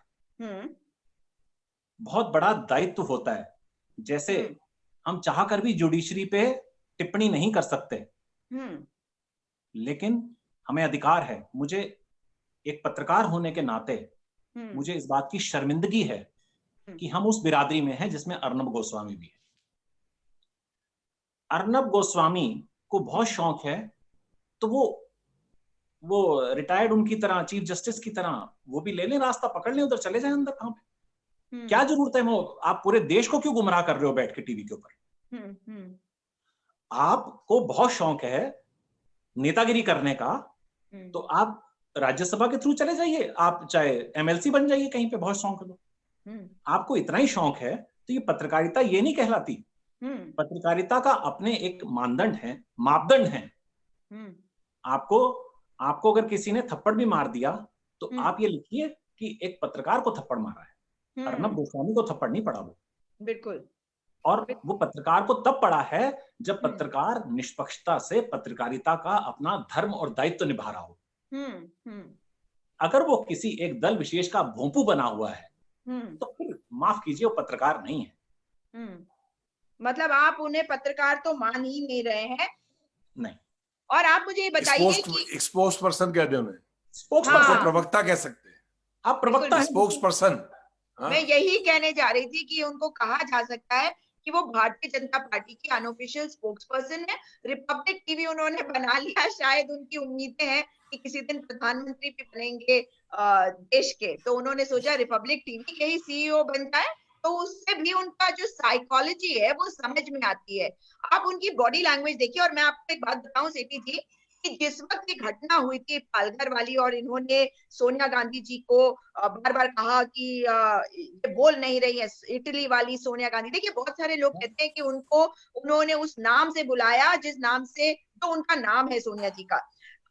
बहुत बड़ा दायित्व होता है, जैसे हम चाहकर भी जुडिशरी पे टिप्पणी नहीं कर सकते, लेकिन हमें अधिकार है। मुझे एक पत्रकार होने के नाते मुझे इस बात की शर्मिंदगी है कि हम उस बिरादरी में हैं जिसमें अर्नब गोस्वामी भी है। अर्नब गोस्वामी को बहुत शौक है, तो वो रिटायर्ड उनकी तरह, चीफ जस्टिस की तरह वो भी ले लें, रास्ता पकड़ लें, उधर चले जाएं अंदर। कहां पे क्या जरूरत है? आप पूरे देश को क्यों गुमराह कर रहे हो बैठ के टीवी के ऊपर? आपको बहुत शौक है नेतागिरी करने का, तो आप राज्यसभा के थ्रू चले जाइए, आप चाहे एमएलसी बन जाइए कहीं पे, बहुत शौक है। आपको इतना ही शौक है तो ये पत्रकारिता ये नहीं कहलाती। पत्रकारिता का अपने एक मानदंड है, मापदंड है। आपको अगर किसी ने थप्पड़ भी मार दिया तो आप ये लिखिए कि एक पत्रकार को थप्पड़ मारा है, अर्नब गोस्वामी को थप्पड़ नहीं पड़ा वो। बिल्कुल। और वो पत्रकार को तब पड़ा है जब पत्रकार निष्पक्षता से पत्रकारिता का अपना धर्म और दायित्व निभा रहा हो। अगर वो किसी एक दल विशेष का भोंपू बना हुआ है तो फिर माफ कीजिए, वो पत्रकार नहीं है। मतलब आप उन्हें पत्रकार तो मान ही नहीं रहे हैं? नहीं। और आप मुझे ये बताइए कि एक्सपोज्ड पर्सन कहते हैं उन्हें, हाँ, प्रवक्ता कह सकते हैं। आप प्रवक्ता हैं, स्पोक्स पर्सन। मैं यही कहने जा रही थी कि उनको कहा जा सकता है कि वो भारतीय जनता पार्टी की अनऑफिशियल स्पोक्स पर्सन है। रिपब्लिक टीवी उन्होंने बना लिया, शायद उनकी उम्मीदें हैं कि किसी दिन प्रधानमंत्री भी बनेंगे देश के, तो उन्होंने सोचा रिपब्लिक टीवी के ही सीईओ बन जाए, तो उससे भी उनका जो साइकोलॉजी है वो समझ में आती है। आप उनकी बॉडी लैंग्वेज देखिए। और मैं आपको एक बात बताऊं सेठी जी, कि जिस वक्त ये घटना हुई थी पालघर वाली और इन्होंने सोनिया गांधी जी को बार बार कहा कि ये बोल नहीं रही है, इटली वाली सोनिया गांधी, देखिए बहुत सारे लोग कहते हैं कि उन्होंने उस नाम से बुलाया जिस नाम से, तो उनका नाम है सोनिया जी का।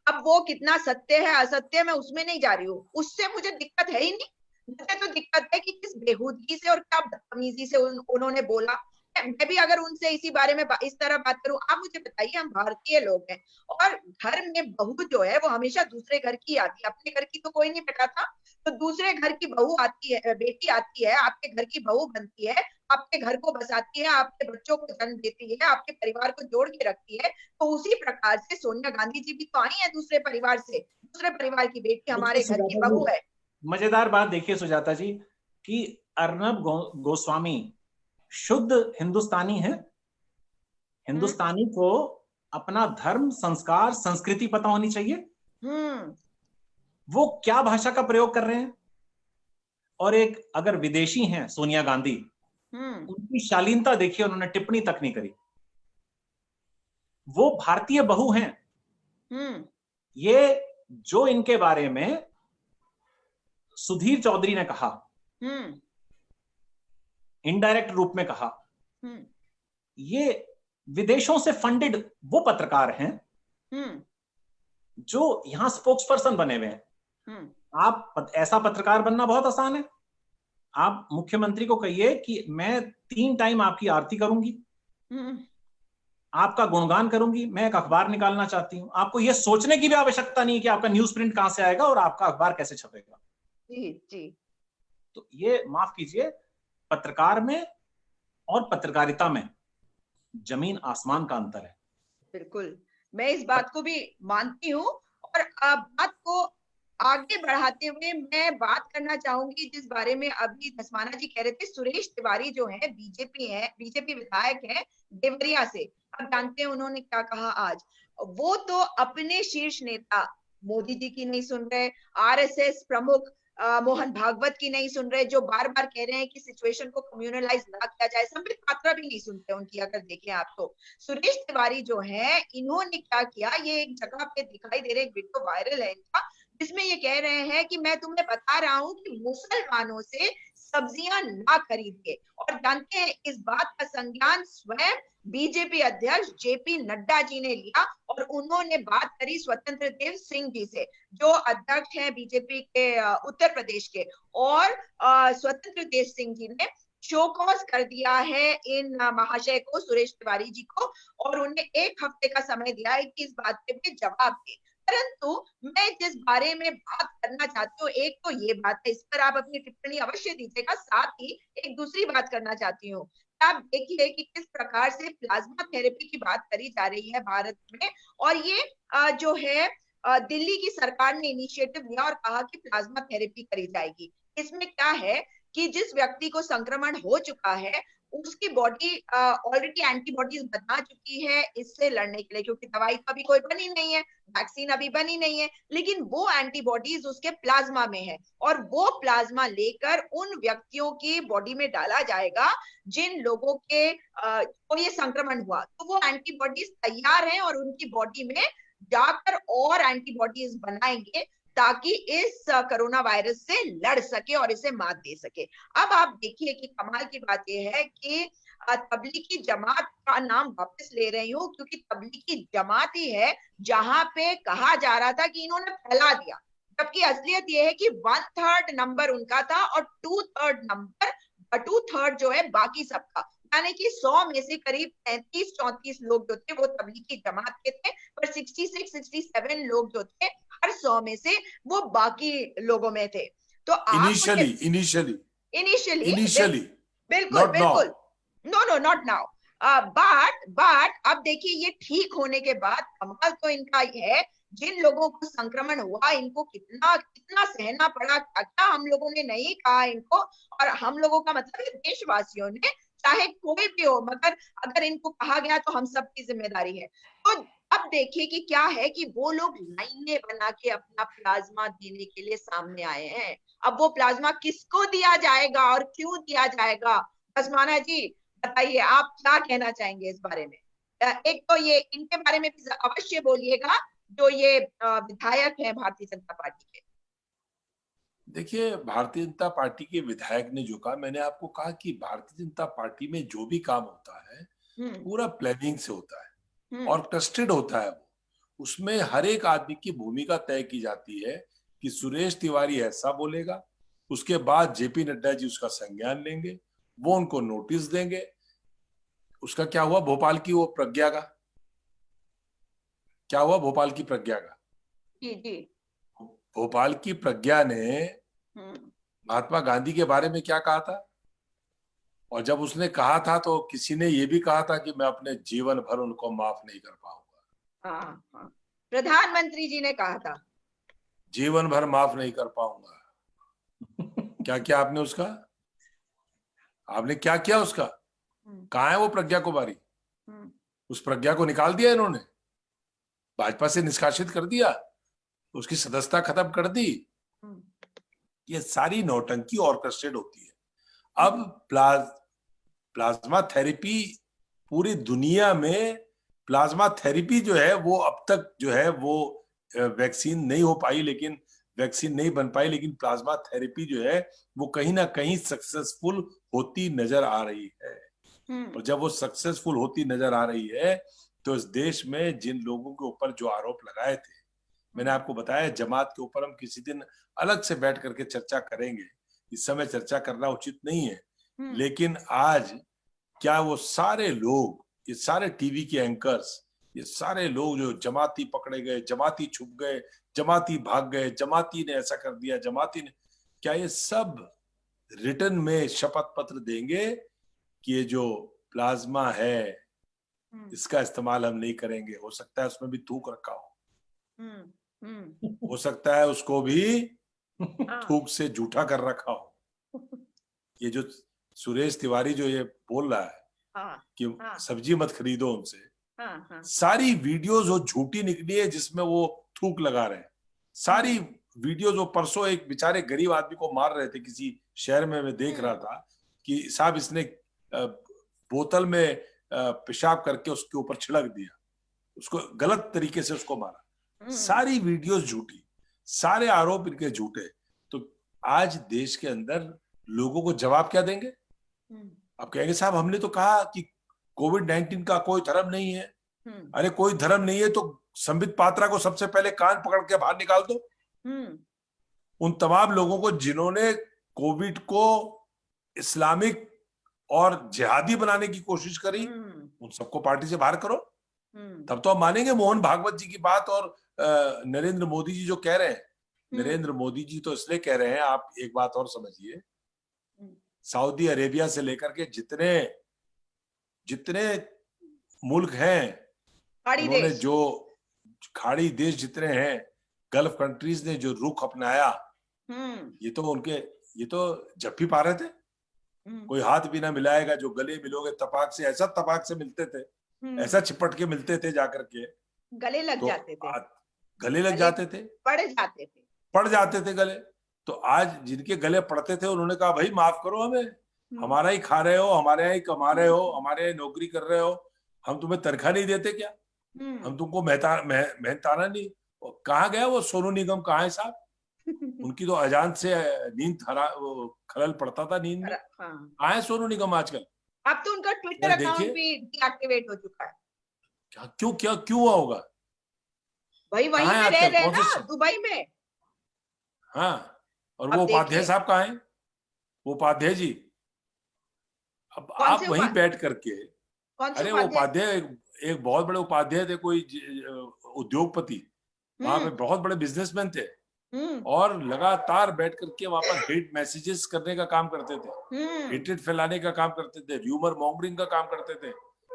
अब वो कितना सत्य है असत्य, मैं उसमें नहीं जा रही हूँ, उससे मुझे दिक्कत है ही नहीं। मुझे तो दिक्कत है कि किस बेहूदगी से और क्या बदतमीजी से उन्होंने बोला। मैं भी अगर उनसे इसी बारे में इस तरह बात करूं, आप मुझे बताइए, हम भारतीय लोग हैं और घर में बहू जो है वो हमेशा दूसरे घर की आती है, अपने घर की तो कोई नहीं बैठाता, तो दूसरे घर की बहू आती है, बेटी आती है, आपके घर की बहू बनती है, आपके घर को बसाती है, आपके बच्चों को जन्म देती है, आपके परिवार को जोड़ के रखती है। तो उसी प्रकार से सोनिया गांधी जी भी तो आई है दूसरे परिवार से, दूसरे परिवार की बेटी हमारे घर की बहू है। मजेदार बात देखिए सुजाता जी, कि अर्नब गोस्वामी शुद्ध हिंदुस्तानी है। हिंदुस्तानी को अपना धर्म, संस्कार, संस्कृति पता होनी चाहिए। वो क्या भाषा का प्रयोग कर रहे हैं। और एक अगर विदेशी हैं सोनिया गांधी, उनकी शालीनता देखिए, उन्होंने टिप्पणी तक नहीं करी। वो भारतीय बहू हैं। ये जो इनके बारे में सुधीर चौधरी ने कहा, इनडायरेक्ट रूप में कहा, ये विदेशों से फंडेड वो पत्रकार हैं जो यहां स्पोक्स पर्सन बने हुए हैं। आप ऐसा पत्रकार बनना बहुत आसान है। आप मुख्यमंत्री को कहिए कि मैं 3 टाइम आपकी आरती करूंगी, आपका गुणगान करूंगी, मैं एक अखबार निकालना चाहती हूं। आपको यह सोचने की भी आवश्यकता नहीं है कि आपका न्यूज प्रिंट कहां से आएगा और आपका अखबार कैसे छपेगा। जी। तो ये माफ कीजिए, पत्रकार में और पत्रकारिता में जमीन आसमान का अंतर है। बिल्कुल, मैं इस बात को भी मानती हूँ। और बात को आगे बढ़ाते हुए मैं बात करना चाहूंगी जिस बारे में अभी धस्माना जी कह रहे थे, सुरेश तिवारी जो है बीजेपी विधायक है देवरिया से। अब जानते हैं उन्होंने क्या कहा आज। वो तो अपने शीर्ष नेता मोदी जी की नहीं सुन रहे, आरएसएस प्रमुख मोहन भागवत की नहीं सुन रहे, जो बार बार कह रहे हैं कि सिचुएशन को कम्युनलाइज ना किया जाए। संबित पात्रा भी नहीं सुनते उनकी, अगर देखें आप तो। सुरेश तिवारी जो है, इन्होंने क्या किया, ये एक जगह पे दिखाई दे रहे, एक वीडियो वायरल है इनका, जिसमें ये कह रहे हैं कि मैं तुम्हें बता रहा हूं कि मुसलमानों से सब्जियां ना खरीदिए। और जानते हैं इस बात का संज्ञान स्वयं बीजेपी अध्यक्ष जेपी नड्डा जी ने लिया, और उन्होंने बात करी स्वतंत्र देव सिंह जी से, जो अध्यक्ष हैं बीजेपी के उत्तर प्रदेश के। और स्वतंत्र देव सिंह जी ने शोकॉज कर दिया है इन महाशय को, सुरेश तिवारी जी को, और उन्हें 1 हफ्ते का समय दिया है कि इस बात पे जवाब दे। परंतु मैं जिस बारे में बात करना चाहती हूँ, एक तो ये बात है, इस पर आप अपनी टिप्पणी अवश्य दीजिएगा, साथ ही एक दूसरी बात करना चाहती हूँ। आप देखिए कि किस प्रकार से प्लाज्मा थेरेपी की बात करी जा रही है भारत में, और ये जो है दिल्ली की सरकार ने इनिशिएटिव लिया और कहा कि प्लाज्मा थेरेपी करी जाएगी। इसमें क्या है कि जिस व्यक्ति को संक्रमण हो चुका है, उसकी बॉडी ऑलरेडी एंटीबॉडीज बना चुकी है इससे लड़ने के लिए, क्योंकि दवाई तो अभी कोई बनी नहीं है, वैक्सीन अभी बनी नहीं है, लेकिन वो एंटीबॉडीज उसके प्लाज्मा में है, और वो प्लाज्मा लेकर उन व्यक्तियों की बॉडी में डाला जाएगा जिन लोगों के को ये संक्रमण हुआ, तो वो एंटीबॉडीज तैयार हैं और उनकी बॉडी में जाकर और एंटीबॉडीज बनाएंगे ताकि इस कोरोना वायरस से लड़ सके और इसे मात दे सके। अब आप देखिए कि कमाल की बात यह है कि तबलीगी जमात का नाम वापस ले रही हूँ, क्योंकि तबलीगी जमात ही है जहां पे कहा जा रहा था कि इन्होंने फैला दिया, जबकि असलियत यह है कि 1/3 नंबर उनका था और 2/3 जो है बाकी सबका, यानी कि 100 में से करीब 33-34 लोग जो थे वो तबलीगी जमात के थे, पर 66-67 लोग जो थे हर 100 में से वो बाकी लोगों में थे। तो इनिशियली बिल्कुल नो नॉट नाउ। बट अब देखिए, ये ठीक होने के बाद कमाल तो इनका ये है, जिन लोगों को संक्रमण हुआ इनको कितना कितना सहना पड़ा, क्या हम लोगों ने नहीं कहा इनको, और हम लोगों का मतलब देशवासियों ने, चाहे कोई भी हो, मगर अगर इनको कहा गया तो हम सबकी जिम्मेदारी है। तो अब देखिए कि क्या है कि वो लोग लाइनें बना के अपना प्लाज्मा देने के लिए सामने आए हैं। अब वो प्लाज्मा किसको दिया जाएगा और क्यों दिया जाएगा, धस्माना जी बताइए, आप क्या कहना चाहेंगे इस बारे में? एक तो ये इनके बारे में भी अवश्य बोलिएगा, जो ये विधायक हैं भारतीय जनता पार्टी के। देखिए, भारतीय जनता पार्टी के विधायक ने जो कहा, मैंने आपको कहा कि भारतीय जनता पार्टी में जो भी काम होता है पूरा प्लानिंग से होता है और ट्रस्टेड होता है। वो उसमें हर एक आदमी की भूमिका तय की जाती है कि सुरेश तिवारी ऐसा बोलेगा, उसके बाद जेपी नड्डा जी उसका संज्ञान लेंगे, वो उनको नोटिस देंगे। उसका क्या हुआ भोपाल की वो प्रज्ञा का, क्या हुआ भोपाल की प्रज्ञा का? जी भोपाल की प्रज्ञा ने महात्मा गांधी के बारे में क्या कहा था, और जब उसने कहा था तो किसी ने ये भी कहा था कि मैं अपने जीवन भर उनको माफ नहीं कर पाऊंगा। हाँ, प्रधानमंत्री जी ने कहा था जीवन भर माफ नहीं कर पाऊंगा। क्या किया आपने उसका? आपने क्या किया उसका? कहाँ है वो प्रज्ञा कुमारी? उस प्रज्ञा को निकाल दिया इन्होंने, भाजपा से निष्कासित कर दिया, उसकी सदस्यता खत्म कर दी। ये सारी नौटंकी ऑर्केस्ट्रेट होती है। अब प्लाज्मा थेरेपी, पूरी दुनिया में प्लाज्मा थेरेपी जो है वो अब तक जो है वो वैक्सीन नहीं हो पाई, लेकिन वैक्सीन नहीं बन पाई, लेकिन प्लाज्मा थेरेपी जो है वो कहीं ना कहीं सक्सेसफुल होती नजर आ रही है। और जब वो सक्सेसफुल होती नजर आ रही है तो इस देश में जिन लोगों के ऊपर जो आरोप लगाए थे, मैंने आपको बताया, जमात के ऊपर हम किसी दिन अलग से बैठ करके चर्चा करेंगे, इस समय चर्चा करना उचित नहीं है। लेकिन आज क्या वो सारे लोग, ये सारे टीवी के एंकर्स, ये सारे लोग जो जमाती पकड़े गए, जमाती छुप गए, जमाती भाग गए, जमाती ने ऐसा कर दिया, जमाती ने, क्या ये सब रिटर्न में शपथ पत्र देंगे कि ये जो प्लाज्मा है इसका इस्तेमाल हम नहीं करेंगे? हो सकता है उसमें भी थूक रखा हो सकता है उसको भी थूक से जूठा कर रखा हो। ये जो सुरेश तिवारी जो ये बोल रहा है कि सब्जी मत खरीदो उनसे, सारी वीडियोस वो झूठी निकली है जिसमें वो थूक लगा रहे हैं। सारी वीडियोस, वो परसों एक बेचारे गरीब आदमी को मार रहे थे किसी शहर में, मैं देख रहा था कि साहब इसने बोतल में पेशाब करके उसके ऊपर छिड़क दिया, उसको गलत तरीके से उसको मारा। सारी वीडियोस झूठी, सारे आरोप इनके झूठे। तो आज देश के अंदर लोगों को जवाब क्या देंगे? अब कहेंगे साहब हमने तो कहा कि कोविड-19 का कोई धर्म नहीं है। अरे कोई धर्म नहीं है तो संबित पात्रा को सबसे पहले कान पकड़ के बाहर निकाल दो। उन तमाम लोगों को जिन्होंने कोविड को इस्लामिक और जिहादी बनाने की कोशिश करी, उन सबको पार्टी से बाहर करो, तब तो हम मानेंगे मोहन भागवत जी की बात। और नरेंद्र मोदी जी जो कह रहे हैं, नरेंद्र मोदी जी तो इसलिए कह रहे हैं, आप एक बात और समझिए, सऊदी अरेबिया से लेकर के जितने जितने मुल्क हैं, उन्होंने जो खाड़ी देश जितने हैं, गल्फ कंट्रीज ने जो रुख अपनाया, ये तो जप्फी पा रहे थे। कोई हाथ भी ना मिलाएगा, जो गले मिलोगे तपाक से, ऐसा तपाक से मिलते थे, ऐसा चिपट के मिलते थे जाकर के, गले लग जाते थे, गले लग जाते थे, पड़ जाते थे गले। तो आज जिनके गले पड़ते थे उन्होंने कहा भाई माफ करो हमें, हमारा ही खा रहे हो, हमारे यहाँ ही कमा रहे हो, हमारे यहाँ नौकरी कर रहे हो, हम तुम्हें तनख्वाह नहीं देते क्या? हम तुमको मेहनताना नहीं? कहाँ गया वो सोनू निगम, कहाँ है साहब? उनकी तो अजान से नींद खलल पड़ता था नींद में। कहाँ है सोनू निगम आजकल? अब तो उनका ट्विटर अकाउंट भी डीएक्टिवेट हो चुका है। क्यों हुआ होगा? वही में रह रहे हैं ना, दुबई में। हाँ, और वो उपाध्याय साहब कहाँ हैं? वो उपाध्याय जी, अब आप वहीं बैठ करके, अरे वो उपाध्याय एक बहुत बड़े उपाध्याय थे, कोई उद्योगपति, वहां पे बहुत बड़े बिजनेसमैन थे, और लगातार बैठ करके वहां पर हेट मैसेजेस करने का काम करते थे, हेटेड फैलाने का काम करते थे, र्यूमर मॉन्गरिंग का काम करते थे।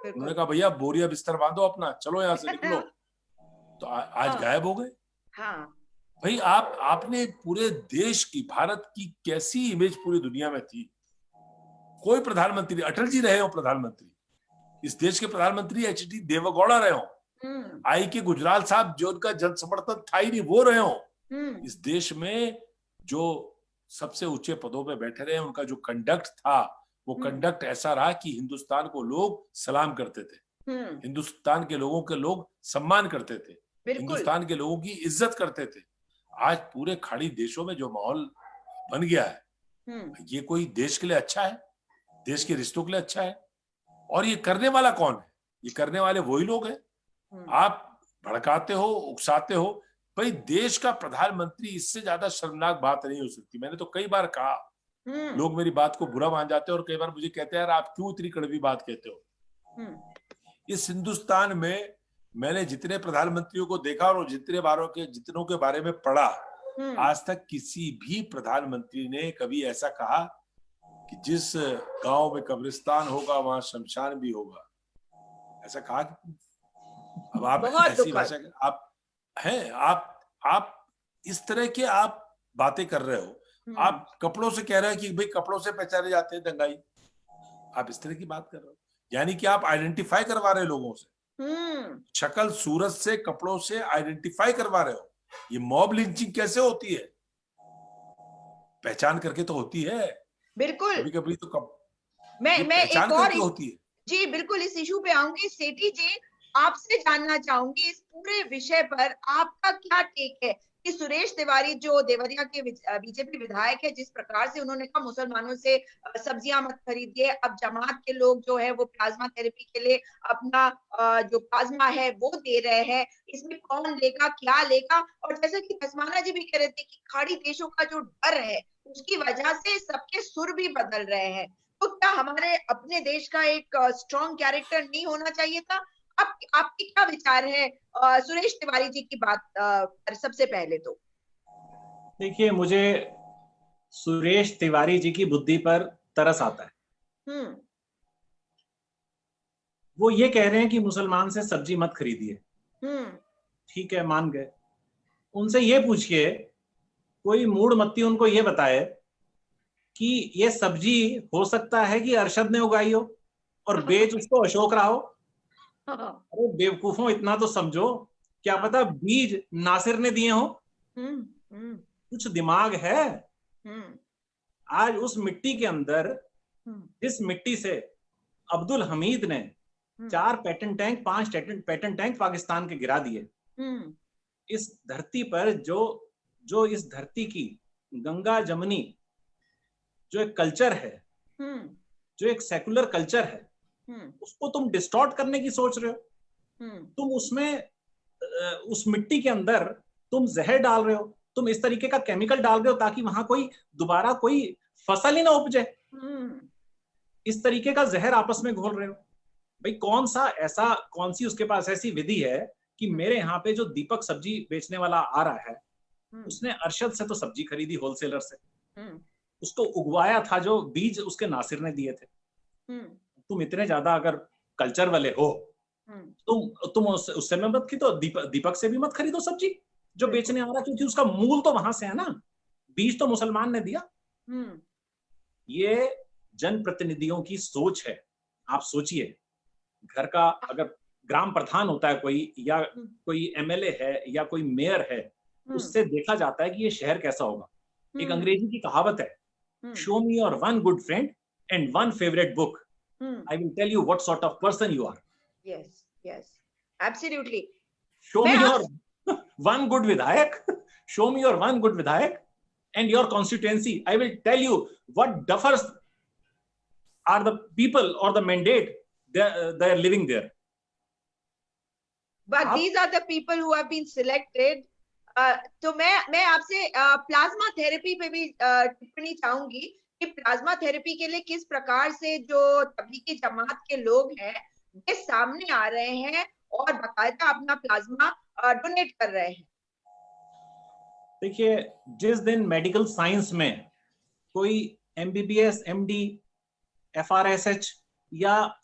उन्होंने कहा भैया बोरिया बिस्तर बांधो अपना, चलो यहाँ से निकलो। तो आज गायब हो गए। भाई आपने पूरे देश की, भारत की कैसी इमेज पूरी दुनिया में थी? कोई प्रधानमंत्री, अटल जी रहे हो प्रधानमंत्री, इस देश के प्रधानमंत्री एचडी देवेगौड़ा रहे हो, आई के गुजराल साहब जो उनका जन समर्थन था ही नहीं, वो रहे हो। इस देश में जो सबसे ऊंचे पदों पे बैठे रहे, उनका जो कंडक्ट था, वो कंडक्ट ऐसा रहा कि हिंदुस्तान को लोग सलाम करते थे, हिंदुस्तान के लोगों के लोग सम्मान करते थे, हिंदुस्तान के लोगों की इज्जत करते थे। आज पूरे खाड़ी देशों में जो माहौल बन गया है, ये कोई देश के लिए अच्छा है? देश के रिश्तों के लिए अच्छा है? और ये करने वाला कौन है? ये करने वाले वही लोग हैं। आप भड़काते हो, उकसाते हो। भाई देश का प्रधानमंत्री, इससे ज्यादा शर्मनाक बात नहीं हो सकती। मैंने तो कई बार कहा, लोग मेरी बात को बुरा मान जाते हैं और कई बार मुझे कहते हैं यार आप क्यों इतनी कड़वी बात कहते हो। इस हिंदुस्तान में मैंने जितने प्रधानमंत्रियों को देखा और जितनों के बारे में पढ़ा, आज तक किसी भी प्रधानमंत्री ने कभी ऐसा कहा कि जिस गांव में कब्रिस्तान होगा वहां शमशान भी होगा, ऐसा कहा? अब आप ऐसी भाषा, आप इस तरह के आप बातें कर रहे हो। आप कपड़ों से कह रहे हो कि भाई कपड़ों से पहचाने जाते हैं दंगाई, आप इस तरह की बात कर रहे हो, यानी कि आप आइडेंटिफाई करवा रहे हो लोगों से, शक्ल सूरत से, कपड़ों से आइडेंटिफाई करवा रहे हो। ये मॉब लिंचिंग कैसे होती है? पहचान करके तो होती है, बिल्कुल। कभी कभी तो मैं एक और होती है। जी बिल्कुल इस इशू पे आऊंगी। सेठी जी, आपसे जानना चाहूंगी इस पूरे विषय पर आपका क्या टेक है? कि सुरेश तिवारी जो देवरिया के बीजेपी विधायक है, जिस प्रकार से उन्होंने कहा मुसलमानों से सब्जियां मत खरीदिए, अब जमात के लोग जो है वो प्लाज्मा थेरेपी के लिए अपना जो प्लाज्मा है वो दे रहे हैं, इसमें कौन लेगा, क्या लेगा। और जैसा कि धस्माना जी भी कह रहे थे कि खाड़ी देशों का जो डर है उसकी वजह से सबके सुर भी बदल रहे हैं। तो क्या हमारे अपने देश का एक स्ट्रॉन्ग कैरेक्टर नहीं होना चाहिए था? आपके क्या विचार है सुरेश तिवारी जी की बात पर सबसे पहले तो? देखिए, मुझे सुरेश तिवारी जी की बुद्धि पर तरस आता है। वो ये कह रहे हैं कि मुसलमान से सब्जी मत खरीदिए। ठीक है, मान गए। उनसे ये पूछिए, कोई मूड मत्ती उनको ये बताए कि ये सब्जी हो सकता है कि अरशद ने उगाई हो और बेच उसको अशोक रहा हो। अरे बेवकूफों, इतना तो समझो, क्या पता बीज नासिर ने दिए हो। कुछ दिमाग है। आज उस मिट्टी के अंदर, जिस मिट्टी से अब्दुल हमीद ने 4 Patton tank 5 Patton tank Pakistan के गिरा दिए, इस धरती पर जो इस धरती की गंगा जमनी जो एक कल्चर है, जो एक सेकुलर कल्चर है, उसको तुम डिस्टॉर्ट करने की सोच रहे हो। तुम उसमें उस मिट्टी के अंदर तुम जहर डाल रहे हो, तुम इस तरीके का केमिकल डाल रहे हो ताकि वहां कोई दोबारा कोई फसल ही ना उपजे। इस तरीके का जहर आपस में घोल रहे हो। भाई कौन सी उसके पास ऐसी विधि है कि मेरे यहाँ पे जो दीपक सब्जी बेचने वाला आ रहा है, उसने अरशद से तो सब्जी खरीदी होलसेलर से, उसको उगवाया था जो बीज उसके नासिर ने दिए थे। तुम इतने ज्यादा अगर कल्चर वाले हो, तुम उससे में मत खरीदो, दीपक से भी मत खरीदो सब्जी जो बेचने आ रहा, क्योंकि उसका मूल तो वहां से है ना, बीज तो मुसलमान ने दिया। ये जनप्रतिनिधियों की सोच है। आप सोचिए, घर का अगर ग्राम प्रधान होता है कोई, या कोई एमएलए है या कोई मेयर है, उससे देखा जाता है कि ये शहर कैसा होगा। एक अंग्रेजी की कहावत है, show me your one good friend and one favourite book, I will tell you what sort of person you are. Yes yes, absolutely. Show me your one good vidayak, show me your one good vidayak and your constituency, I will tell you what duffers are the people or the mandate they are living there. But these are the people who have been selected. तो मैं आपसे plasma therapy पे भी टिप्पणी चाहूंगी कि plasma therapy के लिए किस प्रकार से जो तबलीगी जमात के लोग हैं वे सामने आ रहे हैं और बाकायदा अपना प्लाज्मा डोनेट कर रहे हैं। देखिए, जिस दिन मेडिकल साइंस में कोई एमबीबीएस, एमडी, एफआरएसएच या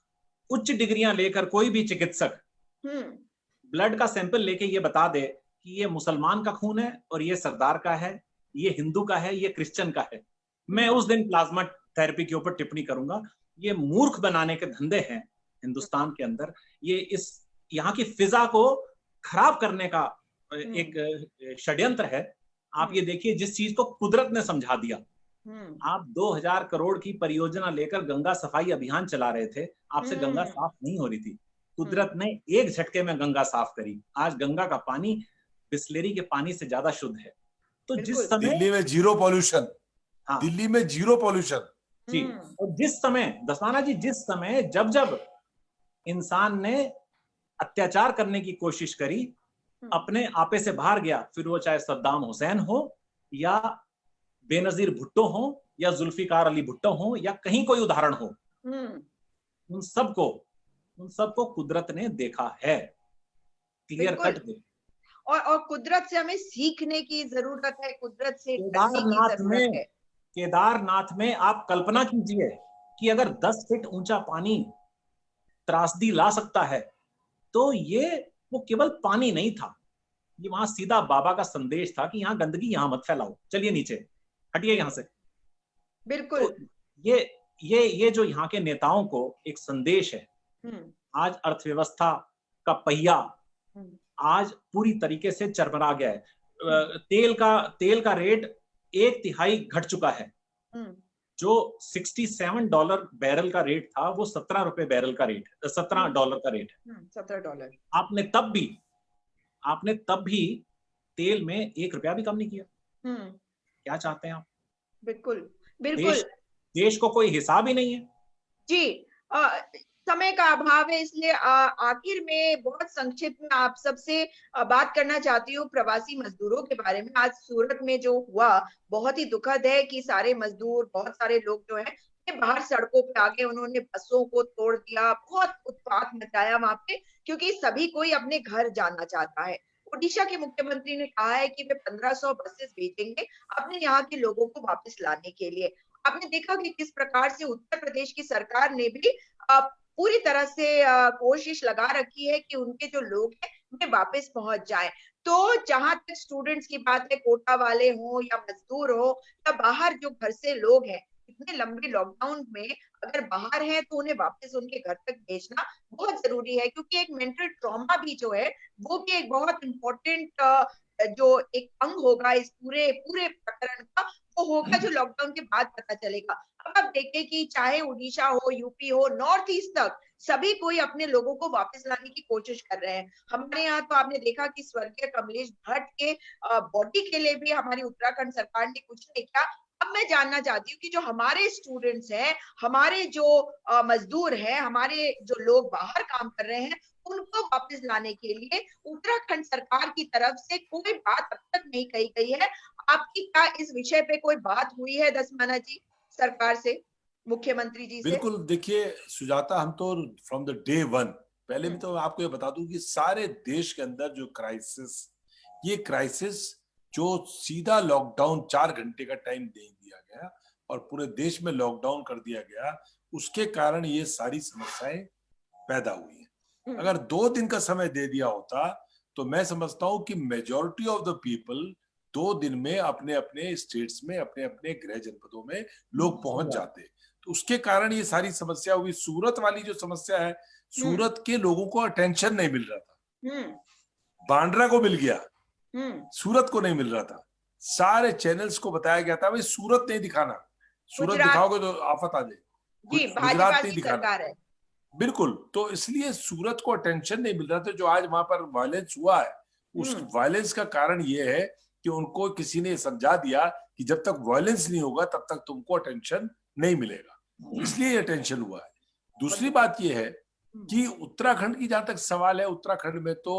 उच्च डिग्रियां लेकर कोई भी चिकित्सक ब्लड का सैंपल लेके ये बता दे कि ये मुसलमान का खून है और ये सरदार का है, ये हिंदू का है, ये क्रिश्चियन का है, मैं उस दिन प्लाज्मा थेरेपी के ऊपर टिप्पणी करूंगा। ये मूर्ख बनाने के धंधे हैं हिंदुस्तान के अंदर। ये इस यहाँ की फिजा को खराब करने का एक षड्यंत्र है। आप ये देखिए, जिस चीज को कुदरत ने समझा दिया, आप 2000 करोड़ की परियोजना लेकर गंगा सफाई अभियान चला रहे थे, आपसे गंगा साफ नहीं हो रही थी। कुदरत ने एक झटके में गंगा साफ करी। आज गंगा का पानी बिस्लेरी के पानी से ज्यादा शुद्ध है। तो जिस समय दिल्ली में जीरो पॉल्यूशन, हाँ, दिल्ली में जीरो पॉल्यूशन जी। और जिस समय दसवाना जी, जिस समय जब इंसान ने अत्याचार करने की कोशिश करी, अपने आपे से बाहर गया, फिर वो चाहे सद्दाम हुसैन हो या बेनजीर भुट्टो हो या जुल्फिकार अली भुट्टो हो या कहीं कोई उदाहरण हो, उन सबको कुदरत ने देखा है, क्लियर कट। और कुदरत से हमें सीखने की जरूरत है, कुदरत से केदारनाथ में आप कल्पना कीजिए कि अगर 10 फीट ऊंचा पानी त्रासदी ला सकता है, तो ये वो केवल पानी नहीं था, ये वहां सीधा बाबा का संदेश था कि यहाँ गंदगी यहाँ मत फैलाओ, चलिए नीचे हटिए यहाँ से। बिल्कुल। तो ये जो यहाँ के नेताओं को एक संदेश है। आज अर्थव्यवस्था का पहिया आज पूरी तरीके से चरमरा गया है। तेल का रेट 1/3 घट चुका है। जो $67 बैरल का रेट था, वो $17 बैरल का रेट, $17 का रेट है। $17। आपने तब भी तेल में 1 रुपया भी कम नहीं किया। हम्म, क्या चाहते हैं आप? बिल्कुल बिल्कुल। देश को कोई हिसाब ही नहीं है। जी, समय का अभाव है, इसलिए आखिर में बहुत संक्षिप्त में आप सबसे बात करना चाहती हूँ प्रवासी मजदूरों के बारे में। आज सूरत में जो हुआ बहुत ही दुखद है कि सारे मजदूर, बहुत सारे लोग जो है ये बाहर सड़कों पे आ गए, उन्होंने बसों को तोड़ दिया, बहुत उत्पात मचाया वहां पे, क्योंकि सभी कोई अपने घर जाना चाहता है। ओडिशा के मुख्यमंत्री ने कहा है कि वे 1500 बसेस भेजेंगे अपने यहाँ के लोगों को वापस लाने के लिए। आपने देखा कि किस प्रकार से उत्तर प्रदेश की सरकार ने भी पूरी तरह से कोशिश लगा रखी है कि उनके जो लोग हैं वे वापस पहुंच जाएं। तो जहां तक स्टूडेंट्स की बात है, कोटा वाले हो या मजदूर हो या बाहर जो घर से लोग हैं, इतने लंबे लॉकडाउन में अगर बाहर हैं तो उन्हें वापस उनके घर तक भेजना बहुत जरूरी है, क्योंकि एक मेंटल ट्रॉमा भी जो है वो भी एक बहुत इंपॉर्टेंट जो एक अंग होगा इस पूरे पूरे प्रकरण का, वो होगा जो लॉकडाउन के बाद पता चलेगा। अब आप देखें कि चाहे उड़ीसा हो, यूपी हो, नॉर्थ ईस्ट तक सभी कोई अपने लोगों को वापस लाने की कोशिश कर रहे हैं। हमारे यहाँ तो आपने देखा कि स्वर्गीय कमलेश भट्ट के बॉडी के लिए भी हमारी उत्तराखंड सरकार ने कुछ नहीं किया। अब मैं जानना चाहती हूँ कि जो हमारे स्टूडेंट्स हैं, हमारे जो मजदूर हैं, हमारे जो लोग बाहर काम कर रहे हैं, उनको वापस लाने के लिए उत्तराखंड सरकार की तरफ से कोई बात अब तक नहीं कही गई है। आपकी क्या इस विषय पे कोई बात हुई है दसमाना जी, सरकार से, मुख्यमंत्री जी से? बिल्कुल, देखिए सुजाता, हम तो फ्रॉम द डे वन, पहले भी हम्म, तो आपको ये बता दूं कि सारे देश के अंदर जो ये क्राइसिस जो सीधा लॉकडाउन 4 घंटे का टाइम दे दिया गया और पूरे देश में लॉकडाउन कर दिया गया, उसके कारण ये सारी समस्याएं पैदा हुई हैं। अगर 2 दिन का समय दे दिया होता तो मैं समझता हूं कि मेजॉरिटी ऑफ द पीपल 2 दिन में अपने अपने स्टेट्स में, अपने अपने गृह जनपदों में लोग पहुंच जाते। तो उसके कारण ये सारी समस्या हुई। सूरत वाली जो समस्या है, सूरत के लोगों को अटेंशन नहीं मिल रहा था। बांद्रा को मिल गया, सूरत को नहीं मिल रहा था। सारे चैनल्स को बताया गया था भाई सूरत नहीं दिखाना, सूरत गुजरात, दिखाओगे तो आफत आ जाए, जी गुजरात भाजपा नहीं की दिखाना। सरकार है। बिल्कुल, तो इसलिए सूरत को अटेंशन नहीं मिल रहा था। जो आज वहां पर वायलेंस हुआ है, उस वायलेंस का कारण ये है कि उनको किसी ने समझा दिया कि जब तक वायलेंस नहीं होगा तब तक तुमको अटेंशन नहीं मिलेगा, इसलिए अटेंशन हुआ है। दूसरी बात यह है कि उत्तराखंड की जहां तक सवाल है, उत्तराखंड में तो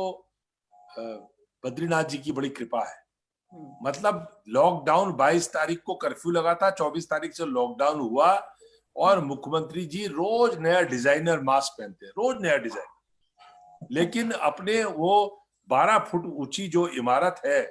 बद्रीनाथ जी की बड़ी कृपा है। मतलब लॉकडाउन 22 तारीख को कर्फ्यू लगा था, 24 तारीख से लॉकडाउन हुआ और मुख्यमंत्री जी रोज नया डिजाइनर मास्क पहनते हैं, रोज नया डिजाइन। लेकिन अपने वो 12 फुट ऊंची जो इमारत है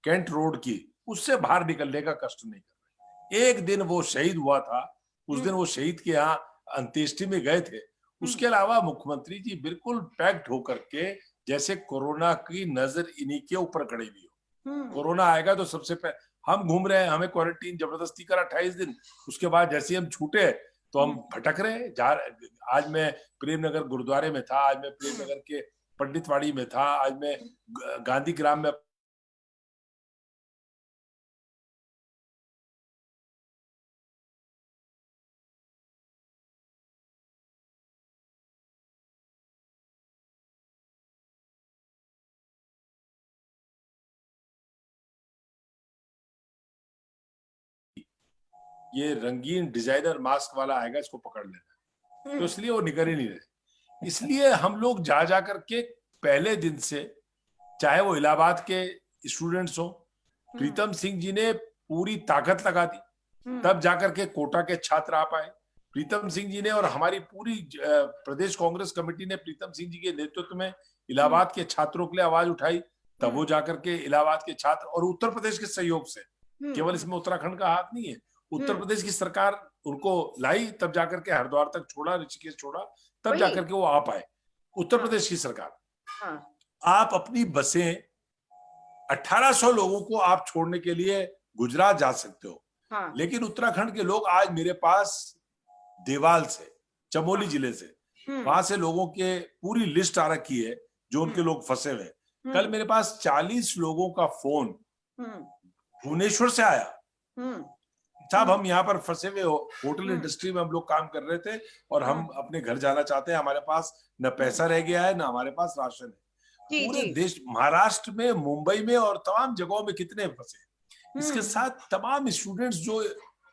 कैंट रोड की, उससे बाहर निकलने का कष्ट नहीं कर रहे। एक दिन वो शहीद हुआ था, उस दिन वो शहीद के यहाँ अंत्येष्टि में गए थे। उसके अलावा मुख्यमंत्री जी बिल्कुल पैक्ड होकर के, जैसे कोरोना की नजर इन्हीं के ऊपर खड़ी हुई हो। कोरोना आएगा तो सबसे पहले हम घूम रहे हैं, हमें क्वारंटीन जबरदस्ती करा 28 दिन, उसके बाद जैसे हम छूटे तो हम भटक रहे हैं। आज मैं प्रेमनगर गुरुद्वारे में था, आज मैं प्रेमनगर के पंडितवाड़ी में था, आज मैं गांधी ग्राम में ये रंगीन डिजाइनर मास्क वाला आएगा, इसको पकड़ लेना। तो इसलिए वो निकल ही नहीं रहे। इसलिए हम लोग जा जा करके पहले दिन से, चाहे वो इलाहाबाद के स्टूडेंट्स हो, प्रीतम सिंह जी ने पूरी ताकत लगा दी, तब जाकर के कोटा के छात्र आ पाए। प्रीतम सिंह जी ने और हमारी पूरी प्रदेश कांग्रेस कमेटी ने प्रीतम सिंह जी के नेतृत्व में इलाहाबाद के छात्रों के लिए आवाज उठाई, तब वो जाकर के इलाहाबाद के छात्र और उत्तर प्रदेश के सहयोग से, केवल इसमें उत्तराखंड का हाथ नहीं है, उत्तर प्रदेश की सरकार उनको लाई, तब जाकर के हरिद्वार तक छोड़ा, ऋषिकेश छोड़ा, तब जाकर के वो आ पाए। उत्तर प्रदेश की सरकार, आप अपनी बसें 1800 लोगों को आप छोड़ने के लिए गुजरात जा सकते हो, लेकिन उत्तराखंड के लोग आज मेरे पास देवाल से, चमोली जिले से, वहां से लोगों के पूरी लिस्ट आ रखी है जो उनके लोग फंसे हुए। कल मेरे पास 40 लोगों का फोन भुवनेश्वर से आया, साहब हम यहाँ पर फंसे हुए हो, होटल इंडस्ट्री में हम लोग काम कर रहे थे और हम अपने घर जाना चाहते हैं, हमारे पास न पैसा रह गया है, न हमारे पास राशन है। जी पूरे जी। देश, महाराष्ट्र में, मुंबई में और तमाम जगहों में कितने फंसे। इसके हम्म साथ तमाम स्टूडेंट्स जो